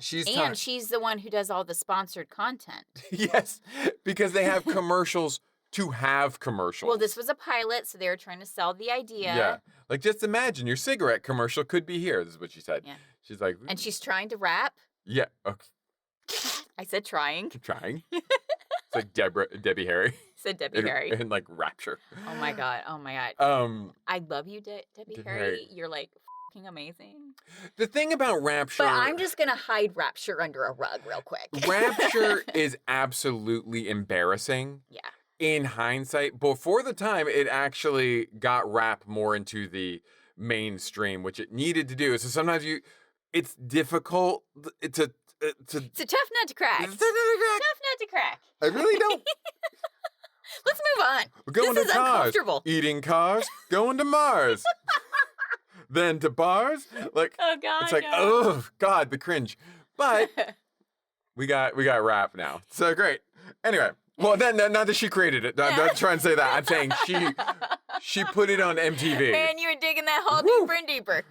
She's the one who does all the sponsored content. Yes, because they have commercials to have commercials. Well, this was a pilot, so they were trying to sell the idea. Yeah. Like, just imagine your cigarette commercial could be here. This is what she said. Yeah. She's like... And she's trying to rap. Yeah. Okay. I said trying. Trying. It's like Debbie Harry. Said Debbie Harry. And like Rapture. Oh my god. I love you, Debbie Harry. You're like fucking amazing. The thing about Rapture... But I'm just going to hide Rapture under a rug real quick. Rapture is absolutely embarrassing. Yeah. In hindsight. Before the time, it actually got rap more into the mainstream, which it needed to do. So sometimes it's difficult to... It's a tough nut to crack. It's a tough nut to crack. I really don't... Let's move on. We're going this to is cars. Uncomfortable. Eating cars. Going to Mars. Then to bars. Like, oh God, it's like, oh God, the cringe. But we got rap now. So great. Anyway, well then not that she created it. I'm not trying to say that. I'm saying she put it on MTV. And you were digging that hole deeper and deeper.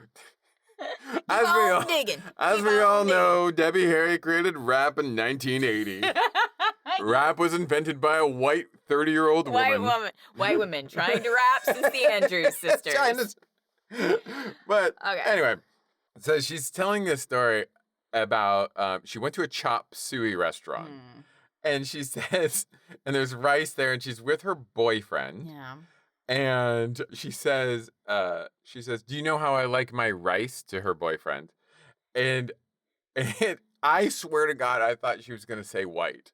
As we all know, Debbie Harry created rap in 1980. Rap was invented by a white 30-year-old woman. White women trying to rap since the Andrews Sisters. But anyway, so she's telling this story about she went to a chop suey restaurant. And she says, and there's rice there, and she's with her boyfriend. Yeah. And she says, do you know how I like my rice, to her boyfriend? And I swear to God, I thought she was going to say white.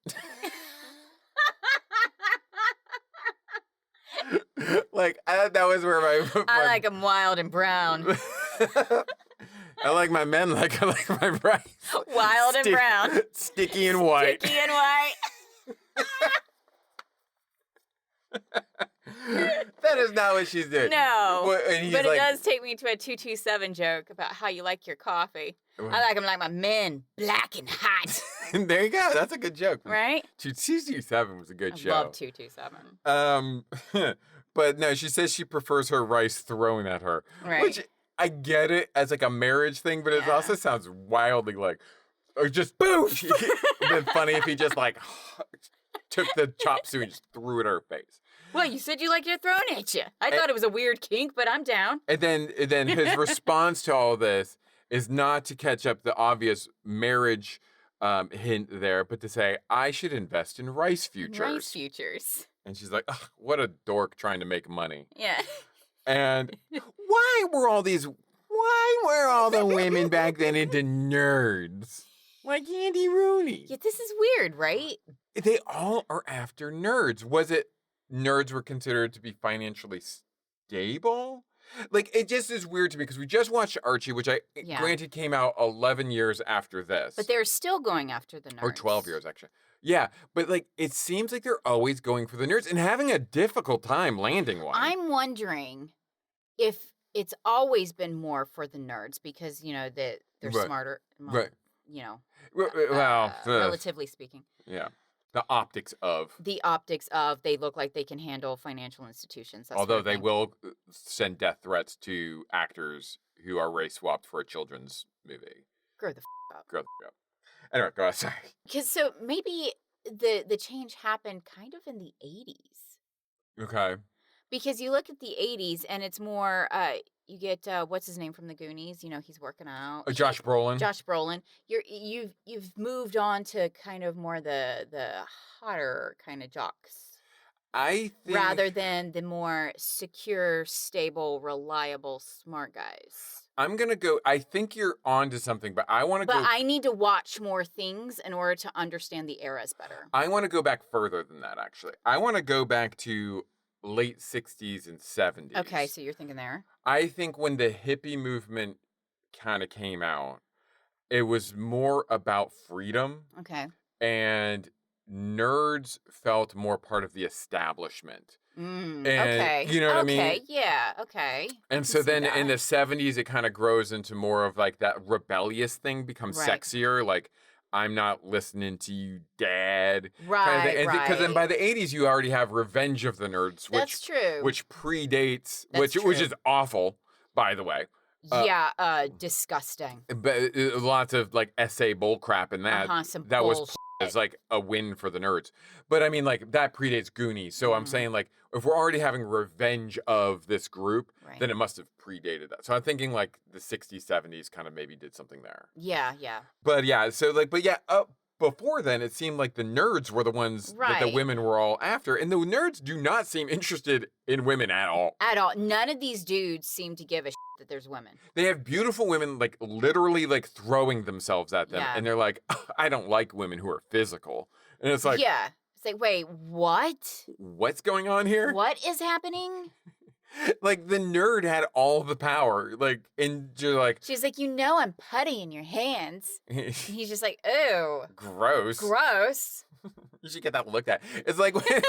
Like, that was where I like them wild and brown. I like my men like I like my rice. Wild and brown. Sticky and white. Sticky and white. That is not what she's doing. No, but it does take me to a 227 joke about how you like your coffee. I like them like my men, black and hot. There you go. That's a good joke. Right? 227 was a good show. I love 227. But no, she says she prefers her rice thrown at her. Right. Which, I get it as like a marriage thing, but it also sounds wildly like, or just boof. It'd been funny if he just like took the chop suey and just threw it at her face. Well, you said you liked it thrown at you. I thought it was a weird kink, but I'm down. And then his response to all this is not to catch up the obvious marriage hint there, but to say, I should invest in rice futures. Rice futures. And she's like, what a dork trying to make money. Yeah. And why were all the women back then into nerds? Like Andy Rooney. Yeah, this is weird, right? They all are after nerds. Was it nerds were considered to be financially stable? Like, it just is weird to me because we just watched Archie, which granted came out 11 years after this. But they're still going after the nerds. Or 12 years, actually. Yeah, but like, it seems like they're always going for the nerds and having a difficult time landing one. I'm wondering if it's always been more for the nerds because, you know, they're smarter. Right. You know, relatively speaking. Yeah. The optics of they look like they can handle financial institutions. Although they will send death threats to actors who are race swapped for a children's movie. Grow the up. Grow the up. Anyway, go ahead. Sorry. Because so maybe the change happened kind of in the 80s. Okay. Because you look at the 80s and it's more, you get, what's his name from the Goonies? You know, he's working out. Josh Brolin. Josh Brolin. You've moved on to kind of more the hotter kind of jocks. I think... Rather than the more secure, stable, reliable, smart guys. I'm going to go... I think you're onto something, but I want to go... But I need to watch more things in order to understand the eras better. I want to go back further than that, actually. I want to go back to late 60s and 70s. Okay, so you're thinking there. I think when the hippie movement kind of came out, it was more about freedom. Okay. And nerds felt more part of the establishment. Okay. You know what I mean? Okay, yeah, okay. And so then in the 70s, it kind of grows into more of like that rebellious thing becomes sexier. Like, I'm not listening to you, Dad. Right, kind of thing. right. Because then by the 80s, you already have Revenge of the Nerds. That's true. Which predates, That's which is awful, by the way. Disgusting. But lots of like essay bull crap in that. That was like a win for the nerds. But I mean, like, that predates Goonies. So I'm saying, like, if we're already having revenge of this group, then it must have predated that. So I'm thinking, like, the 60s, 70s kind of maybe did something there. Yeah, yeah. But yeah, so, like, before then, it seemed like the nerds were the ones that the women were all after. And the nerds do not seem interested in women at all. At all. None of these dudes seem to give a shit that there's women. They have beautiful women, like, literally, like, throwing themselves at them. Yeah. And they're like, I don't like women who are physical. And it's like... Yeah. It's like, wait, what? What's going on here? What is happening? Like, the nerd had all the power. Like, and you're like... She's like, I'm putty in your hands. And he's just like, ew. Gross. Gross. You should get that looked at. It's like when,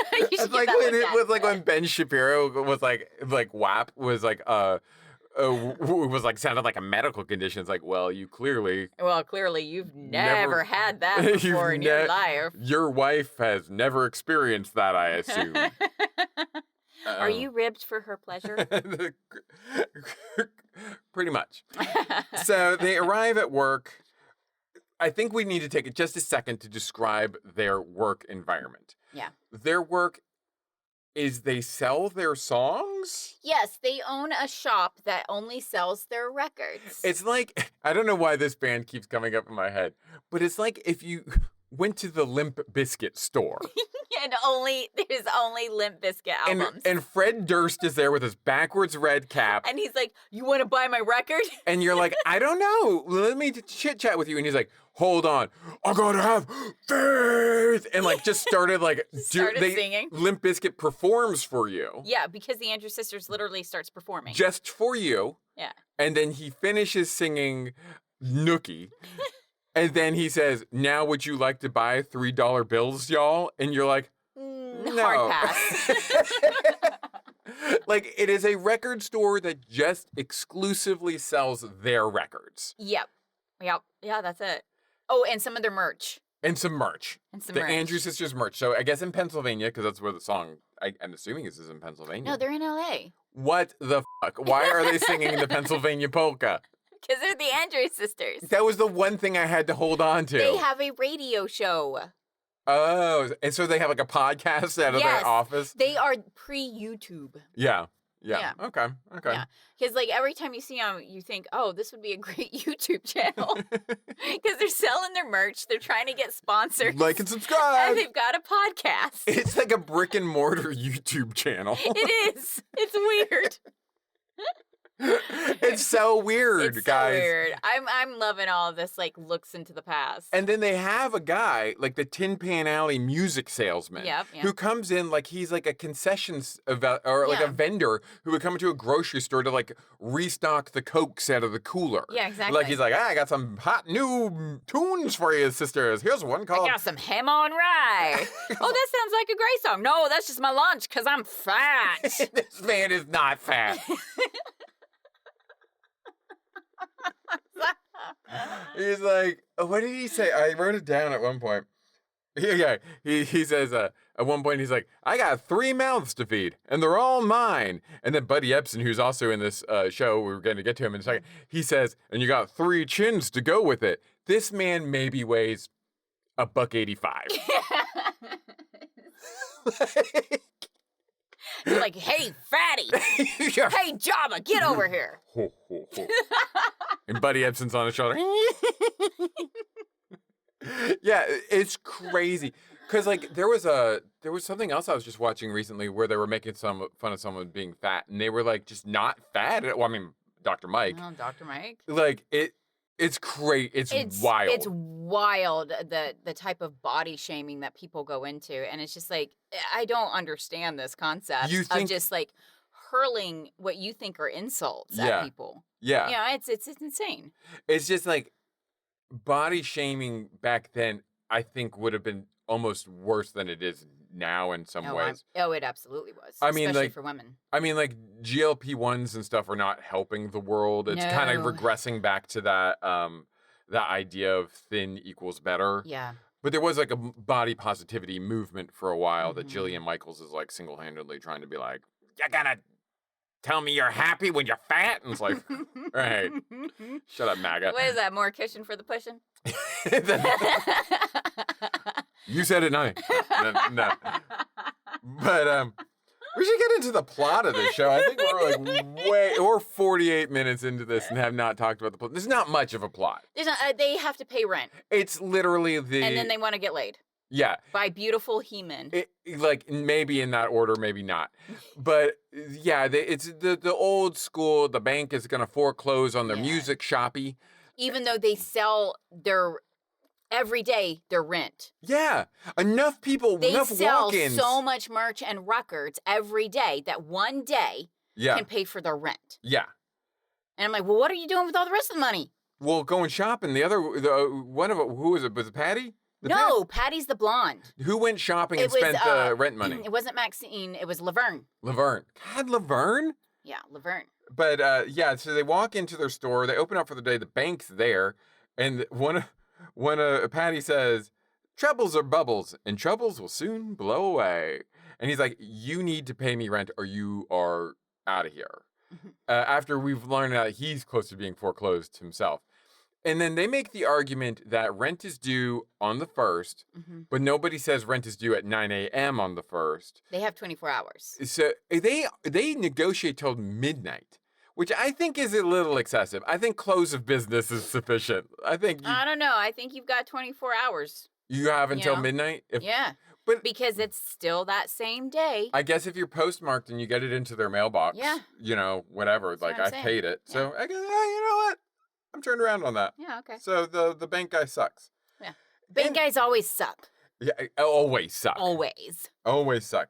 when Ben Shapiro was like WAP was like sounded like a medical condition. It's like, well, clearly you've never had that before in your life. Your wife has never experienced that, I assume. Are you ribbed for her pleasure? Pretty much. So they arrive at work. I think we need to take just a second to describe their work environment. Yeah. Their work is they sell their songs? Yes, they own a shop that only sells their records. It's like, I don't know why this band keeps coming up in my head, but it's like if you went to the Limp Bizkit store. And there's only Limp Bizkit albums. And Fred Durst is there with his backwards red cap. And he's like, you want to buy my record? And you're like, I don't know. Let me chit-chat with you. And he's like, hold on. I gotta have faith. And like just started like... singing. Limp Bizkit performs for you. Yeah, because the Andrews Sisters literally starts performing. Just for you. Yeah. And then he finishes singing Nookie. And then he says, now would you like to buy $3 bills, y'all? And you're like, no. Hard pass. Like, it is a record store that just exclusively sells their records. Yep. Yeah, that's it. Oh, and some of their merch. And some merch. The Andrews Sisters merch. So I guess in Pennsylvania, because that's where the song, I'm assuming is in Pennsylvania. No, they're in L.A. What the fuck? Why are they singing the Pennsylvania polka? Because they're the Andrews Sisters. That was the one thing I had to hold on to. They have a radio show. Oh, and so they have like a podcast out of their office? They are pre-YouTube. Yeah. Okay. Yeah, because like every time you see them, you think, oh, this would be a great YouTube channel. Because they're selling their merch. They're trying to get sponsors. Like and subscribe. And they've got a podcast. It's like a brick and mortar YouTube channel. It is. It's weird. It's so weird, guys. So weird. I'm loving all of this, like, looks into the past. And then they have a guy, like the Tin Pan Alley music salesman, who comes in like he's like a concessions or like a vendor who would come into a grocery store to like restock the Cokes out of the cooler. Yeah, exactly. Like he's like, I got some hot new tunes for you, sisters. Here's one called... I got some ham on rye. Oh, that sounds like a great song. No, that's just my lunch because I'm fat. This man is not fat. He's like, what did he say? I wrote it down at one point. Yeah, he says at one point, he's like, I got 3 mouths to feed, and they're all mine. And then Buddy Ebsen, who's also in this show, we're going to get to him in a second, he says, and you got 3 chins to go with it. This man maybe weighs $185. They're like, hey, fatty. Hey, Jabba, get over here. Ho, ho, ho. And Buddy Ebsen's on his shoulder. Yeah, it's crazy. Because, like, there was something else I was just watching recently where they were making some fun of someone being fat. And they were, like, just not fat. Well, I mean, Dr. Mike. Oh, Dr. Mike. Like, it's crazy. It's wild. It's wild, the type of body shaming that people go into. And it's just like, I don't understand this concept of just, like, hurling what you think are insults at people. Yeah. Yeah, it's insane. It's just, like, body shaming back then, I think, would have been almost worse than it is now in some ways. It absolutely was. I mean, especially like, for women. I mean, like, GLP-1s and stuff are not helping the world. It's kind of regressing back to that idea of thin equals better. Yeah. But there was, like, a body positivity movement for a while that Jillian Michaels is, like, single-handedly trying to be like, you're gonna tell me you're happy when you're fat? And it's like, right. Shut up, MAGA. What is that, more cushion for the pushing? You said it, not me. No. But we should get into the plot of this show. I think we're 48 minutes into this and have not talked about the plot. There's not much of a plot. They have to pay rent. It's literally and then they want to get laid. Yeah. By beautiful he-men. Like, maybe in that order, maybe not. But, yeah, it's the old school, the bank is going to foreclose on their music shoppy. Even though they sell every day their rent. Yeah. Enough walk-ins. They sell so much merch and records every day that one day can pay for their rent. Yeah. And I'm like, well, what are you doing with all the rest of the money? Well, going shopping. One of them, who was it? Was it Patty? Patty's the blonde. Who went shopping and spent the rent money? It wasn't Maxine. It was Laverne. Laverne. God, Laverne? Yeah, Laverne. But, so they walk into their store. They open up for the day. The bank's there. And when Patty says, troubles are bubbles, and troubles will soon blow away. And he's like, you need to pay me rent or you are out of here. After we've learned that he's close to being foreclosed himself. And then they make the argument that rent is due on the 1st, but nobody says rent is due at 9 a.m. on the 1st. They have 24 hours. So they negotiate till midnight, which I think is a little excessive. I think close of business is sufficient. I don't know. I think you've got 24 hours. You have until midnight? But because it's still that same day. I guess if you're postmarked and you get it into their mailbox, whatever, That's like I paid it. Yeah. So I guess, you know what? I'm turned around on that. Yeah, okay. So the bank guy sucks. Yeah. Bank guys always suck. Yeah, always suck. Always suck.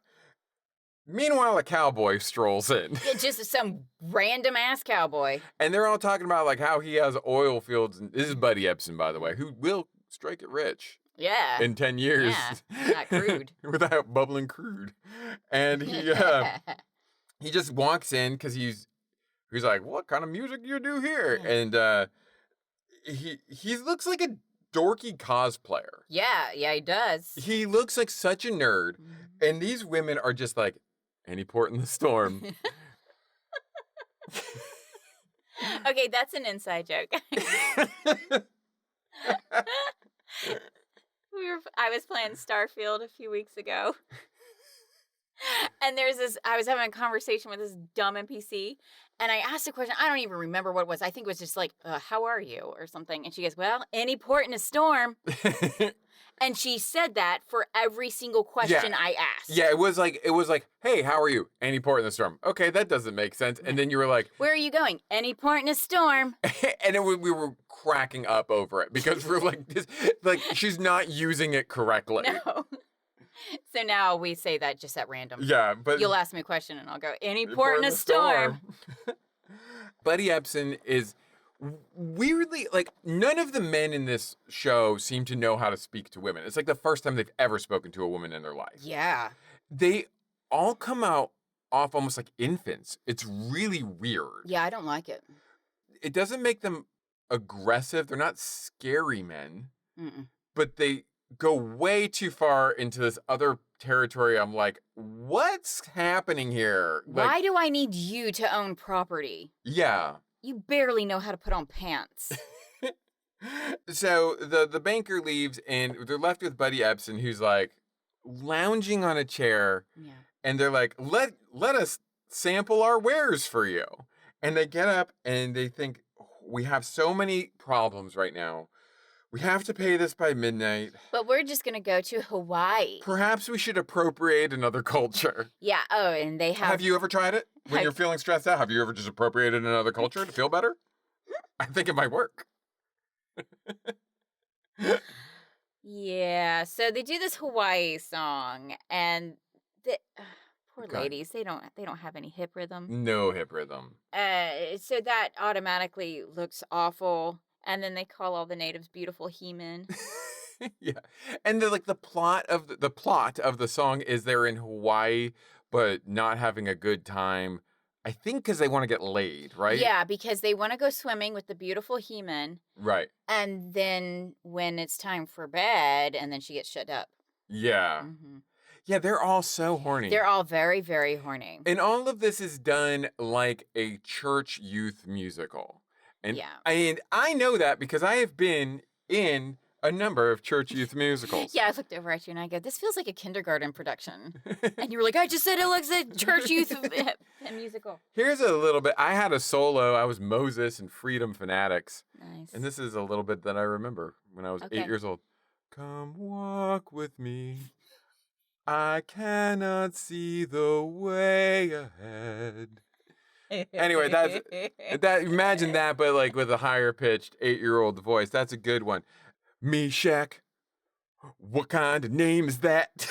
Meanwhile, a cowboy strolls in. Yeah, just some random ass cowboy. And they're all talking about like how he has oil fields. And this is Buddy Ebsen, by the way, who will strike it rich. Yeah. In 10 years. Yeah, not crude. Without bubbling crude. And he just walks in because he's like, what kind of music do you do here? Yeah. And he looks like a dorky cosplayer. Yeah, he does. He looks like such a nerd. Mm-hmm. And these women are just like, any port in the storm. Okay, that's an inside joke. I was playing Starfield a few weeks ago. And I was having a conversation with this dumb NPC, and I asked a question. I don't even remember what it was. I think it was just like, how are you? Or something. And she goes, well, any port in a storm. And she said that for every single question I asked. Yeah, it was like, hey, how are you? Any port in the storm. Okay, that doesn't make sense. And then you were like, where are you going? Any port in a storm. And we were cracking up over it because we're like, she's not using it correctly. No. So now we say that just at random. Yeah, but you'll ask me a question and I'll go, any port in a storm. Buddy Ebsen is weirdly, like, none of the men in this show seem to know how to speak to women. It's like the first time they've ever spoken to a woman in their life. Yeah. They all come off almost like infants. It's really weird. Yeah, I don't like it. It doesn't make them aggressive. They're not scary men. But they go way too far into this other territory. I'm like, what's happening here? Why do I need you to own property? Yeah. You barely know how to put on pants. So the banker leaves and they're left with Buddy Ebsen, who's like lounging on a chair. Yeah. and they're like, let us sample our wares for you. And they get up and they think, we have so many problems right now. We have to pay this by midnight. But we're just going to go to Hawaii. Perhaps we should appropriate another culture. Yeah. Oh, and they have... Have you ever tried it? When you're feeling stressed out, have you ever just appropriated another culture to feel better? I think it might work. Yeah. So they do this Hawaii song, and the poor Okay. ladies, they don't have any hip rhythm. No hip rhythm. So that automatically looks awful. And then they call all the natives beautiful he-men. Yeah. And the plot of the song is they're in Hawaii but not having a good time. I think cuz they want to get laid, right? Yeah, because they want to go swimming with the beautiful he-men. Right. And then when it's time for bed, and then she gets shut up. Yeah. Mm-hmm. Yeah, they're all so horny. They're all very, very horny. And all of this is done like a church youth musical. And, yeah. And I know that because I have been in a number of church youth musicals. Yeah, I looked over at you and I go, this feels like a kindergarten production. And you were like, I just said it looks like a church youth musical. Here's a little bit. I had a solo. I was Moses and Freedom Fanatics. Nice. And this is a little bit that I remember when I was 8 years old. Come walk with me. I cannot see the way ahead. Anyway, imagine that, but like with a higher pitched 8-year-old voice. That's a good one. Meshach, what kind of name is that?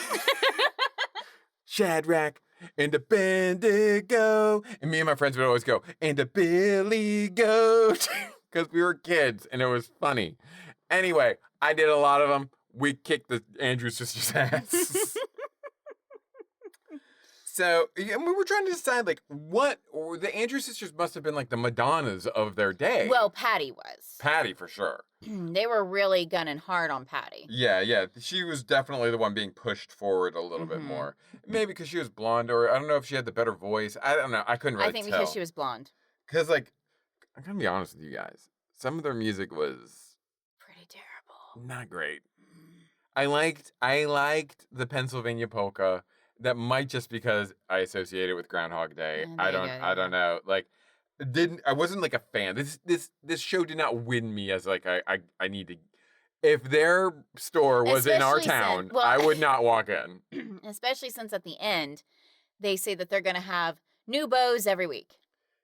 Shadrach and Abednego. And me and my friends would always go, and a Billy Goat. Because we were kids and it was funny. Anyway, I did a lot of them. We kicked the Andrew sisters' ass. So, we were trying to decide, like, the Andrew sisters must have been, like, the Madonnas of their day. Well, Patty was. Patty, for sure. They were really gunning hard on Patty. Yeah. She was definitely the one being pushed forward a little bit more. Maybe because she was blonde, or I don't know if she had the better voice. I don't know. I couldn't really tell. I think because she was blonde. Because, like, I'm going to be honest with you guys. Some of their music was... pretty terrible. Not great. I liked the Pennsylvania polka. That might just because I associate it with Groundhog Day. I don't know. Like, I wasn't like a fan. This show did not win me as like I need to. If their store was in our town, I would not walk in. Especially since at the end, they say that they're going to have new bows every week.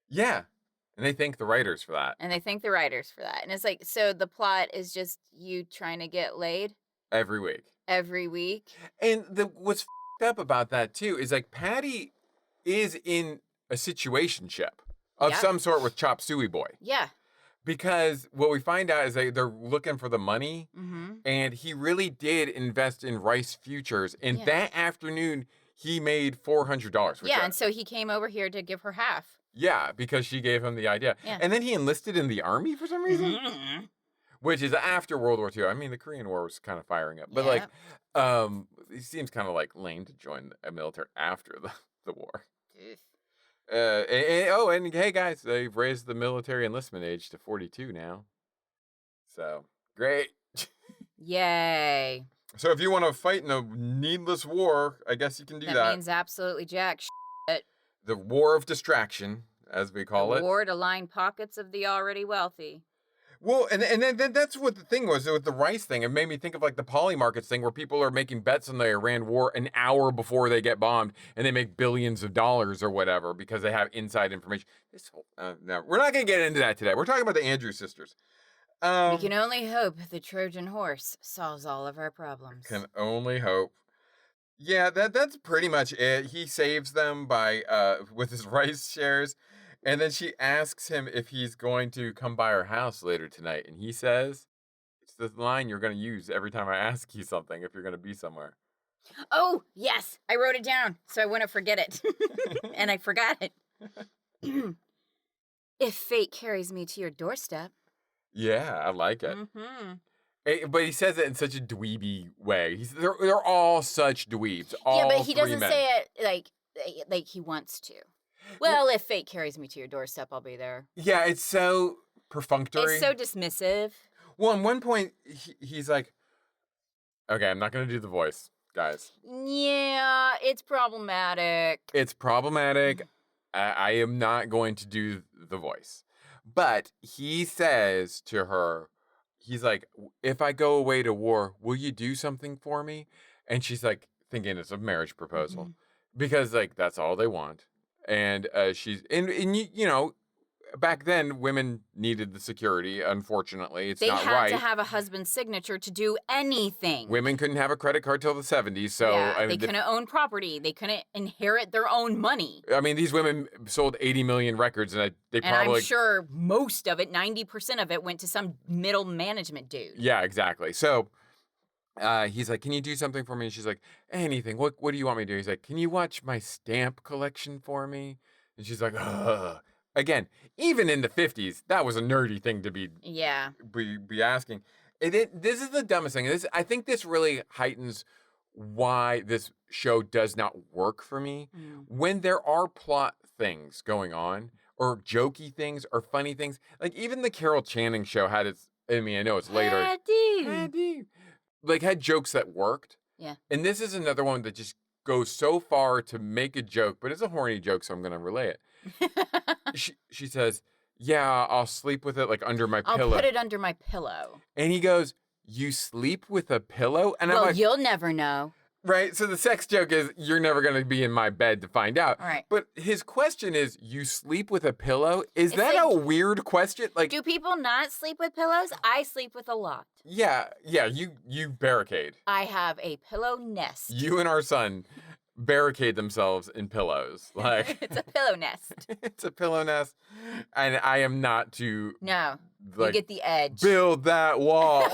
Yeah. And they thank the writers for that. And it's like, so the plot is just you trying to get laid? Every week. And what's up about that too is like Patty is in a situationship of some sort with Chop Suey Boy. Yeah. Because what we find out is they're looking for the money, and he really did invest in Rice Futures. And that afternoon, he made $400. And so he came over here to give her half. Yeah, because she gave him the idea. Yeah. And then he enlisted in the army for some reason. Which is after World War II. I mean, the Korean War was kind of firing up. But, like, it seems kind of, like, lame to join a military after the war. And hey, guys, they've raised the military enlistment age to 42 now. So, great. Yay. So, if you want to fight in a needless war, I guess you can do that. That means absolutely jack shit. The war of distraction, as we call it. War to line pockets of the already wealthy. Well, and then that's what the thing was with the rice thing. It made me think of like the Poly Markets thing where people are making bets on the Iran war an hour before they get bombed and they make billions of dollars or whatever because they have inside information. No, we're not going to get into that today. We're talking about the Andrews sisters. We can only hope the Trojan horse solves all of our problems. Can only hope. Yeah, that's pretty much it. He saves them by with his rice shares. And then she asks him if he's going to come by her house later tonight. And he says, it's the line you're going to use every time I ask you something if you're going to be somewhere. Oh, yes. I wrote it down so I wouldn't forget it. And I forgot it. If fate carries me to your doorstep. Yeah, I like it. But he says it in such a dweeby way. They're all such dweebs. All but he doesn't men. say it like he wants to. Well, if fate carries me to your doorstep, I'll be there. Yeah, it's so perfunctory. It's so dismissive. Well, at one point, he's like, okay, I'm not going to do the voice guys. Yeah, it's problematic. It's problematic. I am not going to do the voice. But he says to her, he's like, if I go away to war, will you do something for me? And she's like, thinking it's a marriage proposal. Mhm. Because, like, that's all they want. And she's, and you know, back then, women needed the security. Unfortunately, it's They not had right. to have a husband's signature to do anything. Women couldn't have a credit card till the 70s. So, yeah, I they mean, couldn't own property. They couldn't inherit their own money. I mean, these women sold 80 million records, and they And probably. I'm sure most of it, 90% of it, went to some middle management dude. Yeah, exactly. So he's like, "Can you do something for me?" And she's like, "Anything. What do you want me to do?" He's like, "Can you watch my stamp collection for me?" And she's like, "Ugh." Again, even in the 50s, that was a nerdy thing to be Yeah. asking. This is the dumbest thing. I think this really heightens why this show does not work for me. When there are plot things going on, or jokey things, or funny things, like even the Carol Channing show had its. I mean, I know it's later. Like had jokes that worked. Yeah. And this is another one that just goes so far to make a joke, but it's a horny joke, so I'm gonna relay it. She says, "Yeah, I'll sleep with it like under my I'll pillow." put it under my pillow. And he goes, "You sleep with a pillow?" And I'm Well, like, you'll never know. right? So the sex joke is, you're never going to be in my bed to find out. Right. But his question is, you sleep with a pillow? Is It's that like, a weird question? Like, do people not sleep with pillows? I sleep with a lot. yeah, you barricade. I have a pillow nest. You and our son barricade themselves in pillows. Like It's a pillow nest. it's a pillow nest. And I am not to No, like you get the edge. build that wall.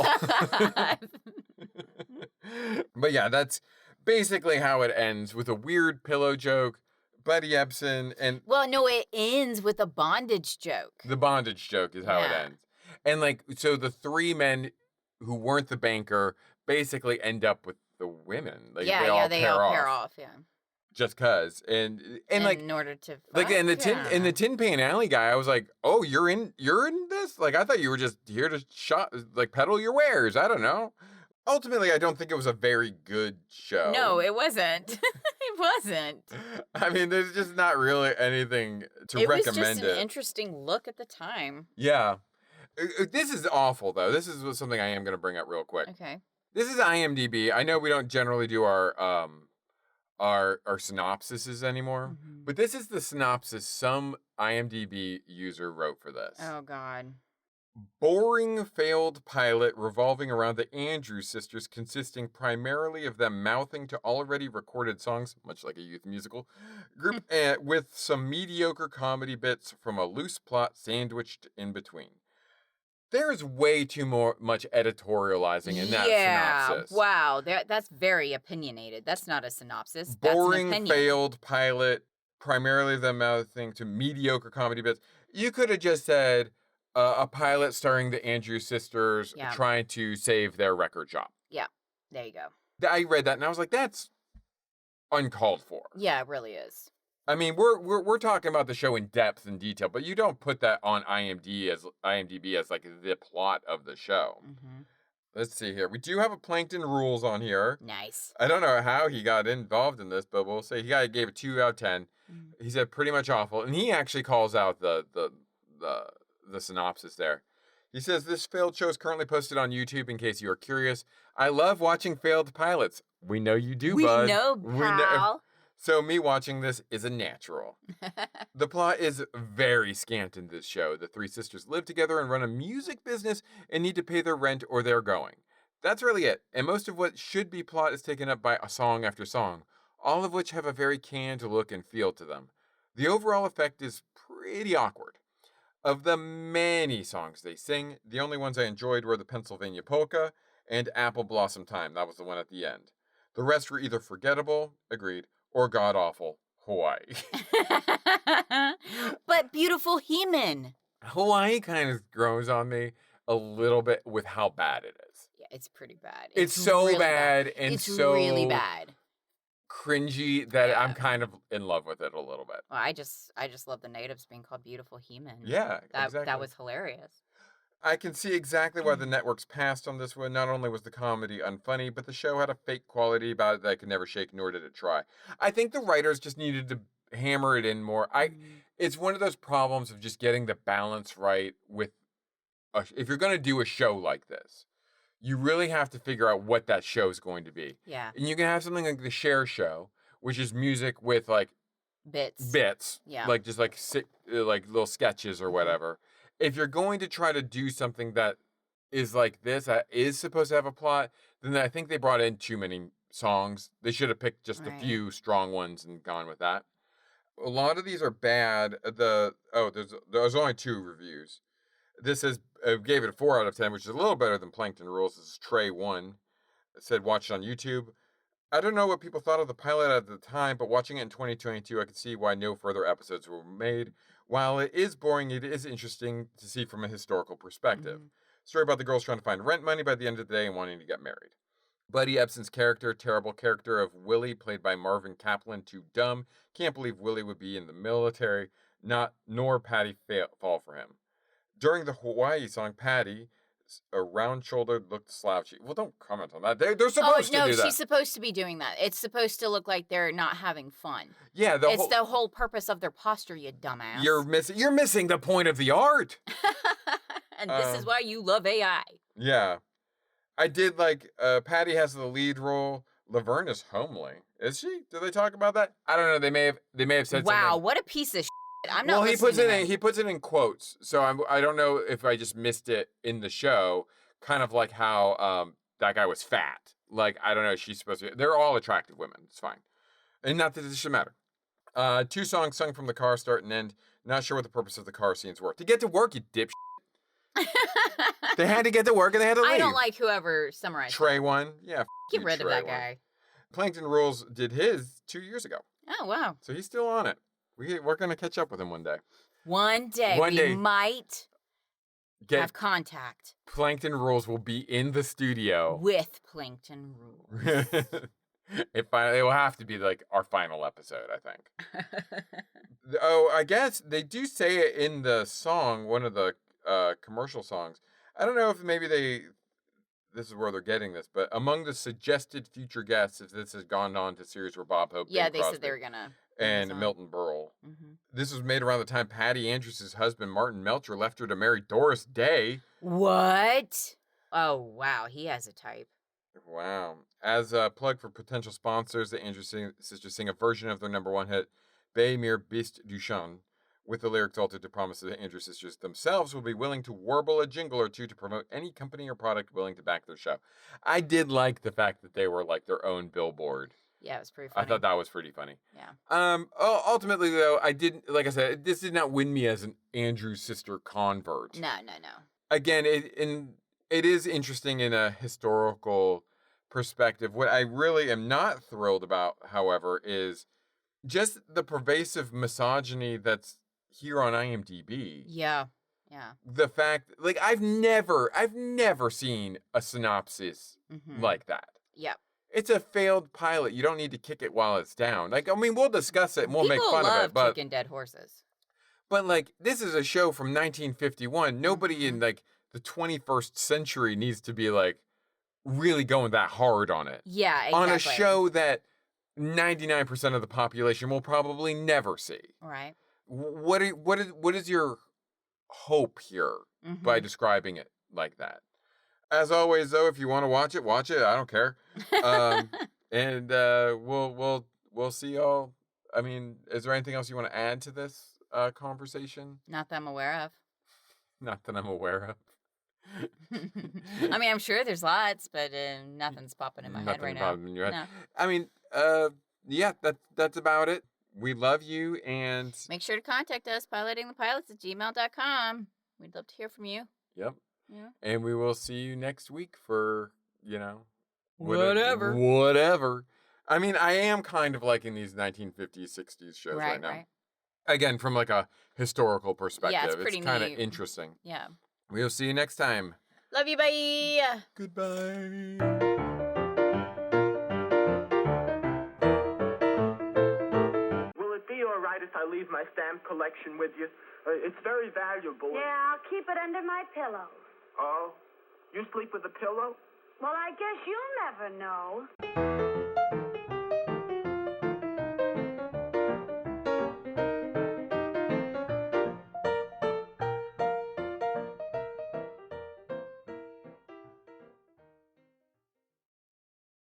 But yeah, that's basically how it ends, with a weird pillow joke, Buddy Ebsen, and Well, no, it ends with a bondage joke. the bondage joke is how it Yeah. ends. And like, so the three men who weren't the banker basically end up with the women. Like, yeah, they all they pair all off pair off. Yeah. just cause. And like, in order to like fuck? in the Yeah. Tin Pan Alley guy, I was like, oh, you're in this? Like, I thought you were just here to peddle your wares. I don't know. Ultimately, I don't think it was a very good show. No, it wasn't. It wasn't. I mean, there's just not really anything to It was recommend just an interesting look at the time. Yeah. This is awful, though. This is something I am going to bring up real quick. Okay. This is IMDb. I know we don't generally do our synopsises anymore, but this is the synopsis some IMDb user wrote for this. Oh, God. Boring failed pilot revolving around the Andrews sisters, consisting primarily of them mouthing to already recorded songs, much like a youth musical group, with some mediocre comedy bits from a loose plot sandwiched in between. There's way too much editorializing in that synopsis. Wow. That's very opinionated. That's not a synopsis. Boring That's an opinion. failed pilot, primarily them mouthing to mediocre comedy bits. You could have just said, a pilot starring the Andrews sisters trying to save their record shop. Yeah, there you go. I read that and I was like, that's uncalled for. Yeah, it really is. I mean, we're talking about the show in depth and detail, but you don't put that on IMDb as like the plot of the show. Let's see here. We do have a Plankton Rules on here. Nice. I don't know how he got involved in this, but we'll say he gave it 2 out of 10. He said pretty much awful, and he actually calls out the synopsis there. He says, this failed show is currently posted on YouTube in case you are curious. I love watching failed pilots. We know you do, bud. We know, pal. So me watching this is a natural. The plot is very scant in this show. The three sisters live together and run a music business and need to pay their rent or they're going. That's really it. And most of what should be plot is taken up by a song after song, all of which have a very canned look and feel to them. The overall effect is pretty awkward. Of the many songs they sing, the only ones I enjoyed were the Pennsylvania Polka and Apple Blossom Time. That was the one at the end. The rest were either forgettable, agreed, or god-awful, Hawaii. But beautiful He-Man. Hawaii kind of grows on me a little bit with how bad it is. Yeah, it's pretty bad. It's so really bad and it's so really bad. Cringy that I'm kind of in love with it a little bit. Well, I just love the natives being called beautiful He-Man. Yeah, exactly. That was hilarious. I can see exactly why the networks passed on this one. Not only was the comedy unfunny, but the show had a fake quality about it that I could never shake, nor did it try. I think the writers just needed to hammer it in more. It's one of those problems of just getting the balance right with if you're going to do a show like this, you really have to figure out what that show is going to be. Yeah. And you can have something like the Share Show, which is music with like bits, yeah, like just like like little sketches or whatever. If you're going to try to do something that is like this, that is supposed to have a plot, then I think they brought in too many songs. They should have picked just a few strong ones and gone with that. A lot of these are bad. There's only 2 reviews. This is gave it a 4 out of 10, which is a little better than Plankton Rules. This is Trey 1. It said watch it on YouTube. I don't know what people thought of the pilot at the time, but watching it in 2022, I could see why no further episodes were made. While it is boring, it is interesting to see from a historical perspective. Story about the girls trying to find rent money by the end of the day and wanting to get married. Buddy Ebsen's character, terrible character of Willie, played by Marvin Kaplan, too dumb. Can't believe Willie would be in the military. Nor Patty fall for him. During the Hawaii song, Patty, a round-shouldered, looked slouchy. Well, don't comment on that. They're supposed to do that. No, she's supposed to be doing that. It's supposed to look like they're not having fun. Yeah, it's the whole purpose of their posture, you dumbass. You're missing the point of the art. And this is why you love AI. Yeah. I did like Patty has the lead role. Laverne is homely. Is she? Did they talk about that? I don't know. They may have said something. Wow, what a piece of shit. I'm not he puts it in quotes. So I don't know if I just missed it in the show. Kind of like how that guy was fat. Like, I don't know, she's supposed to be. They're all attractive women. It's fine. And not that this should matter. 2 songs sung from the car, start and end. Not sure what the purpose of the car scenes were. To get to work, you dipshit. They had to get to work and they had to leave. I don't like whoever summarized Trey 1. Yeah. Get rid of that guy. Plankton Rules did his 2 years ago. Oh, wow. So he's still on it. We're going to catch up with him one day. One day. We might have contact. Plankton Rules will be in the studio. With Plankton Rules. It will have to be like our final episode, I think. I guess they do say it in the song, one of the commercial songs. I don't know if maybe this is where they're getting this, but among the suggested future guests, if this has gone on to series where Bob Hope, yeah, they said they were gonna, and Milton Berle. This was made around the time Patty Andrews' husband Martin Melcher left her to marry Doris Day. What? Oh wow, he has a type. Wow. As a plug for potential sponsors, the Andrews sisters sing a version of their #1 hit, "Bay Mir Bist du Chant," with the lyrics altered to promise that the Andrews sisters themselves will be willing to warble a jingle or two to promote any company or product willing to back their show. I did like the fact that they were like their own billboard. Yeah, it was pretty funny. I thought that was pretty funny. Yeah. Ultimately, though, I didn't, like I said, this did not win me as an Andrews sister convert. No. Again, it is interesting in a historical perspective. What I really am not thrilled about, however, is just the pervasive misogyny that's here on IMDb. Yeah. The fact, like, I've never seen a synopsis like that. Yep. It's a failed pilot. You don't need to kick it while it's down. Like, I mean, we'll discuss it and we'll make fun of it. People love kicking dead horses. But, like, this is a show from 1951. Nobody in, like, the 21st century needs to be, like, really going that hard on it. Yeah, exactly. On a show that 99% of the population will probably never see. Right. What is your hope here by describing it like that? As always, though, if you want to watch it. I don't care. And we'll see y'all. I mean, is there anything else you want to add to this conversation? Not that I'm aware of. Not that I'm aware of. I mean, I'm sure there's lots, but nothing's popping in my head right now. In your head. No. I mean, yeah, that's about it. We love you, and make sure to contact us, pilotingthepilots@gmail.com. We'd love to hear from you. Yep. Yeah. And we will see you next week for, whatever. I mean, I am kind of liking these 1950s, 60s shows right now. Right. Again, from like a historical perspective. Yeah, it's pretty kind of neat. interesting. Yeah. We'll see you next time. Love you, bye. Goodbye. If I leave my stamp collection with you. It's very valuable. Yeah, I'll keep it under my pillow. Oh? You sleep with a pillow? Well, I guess you'll never know.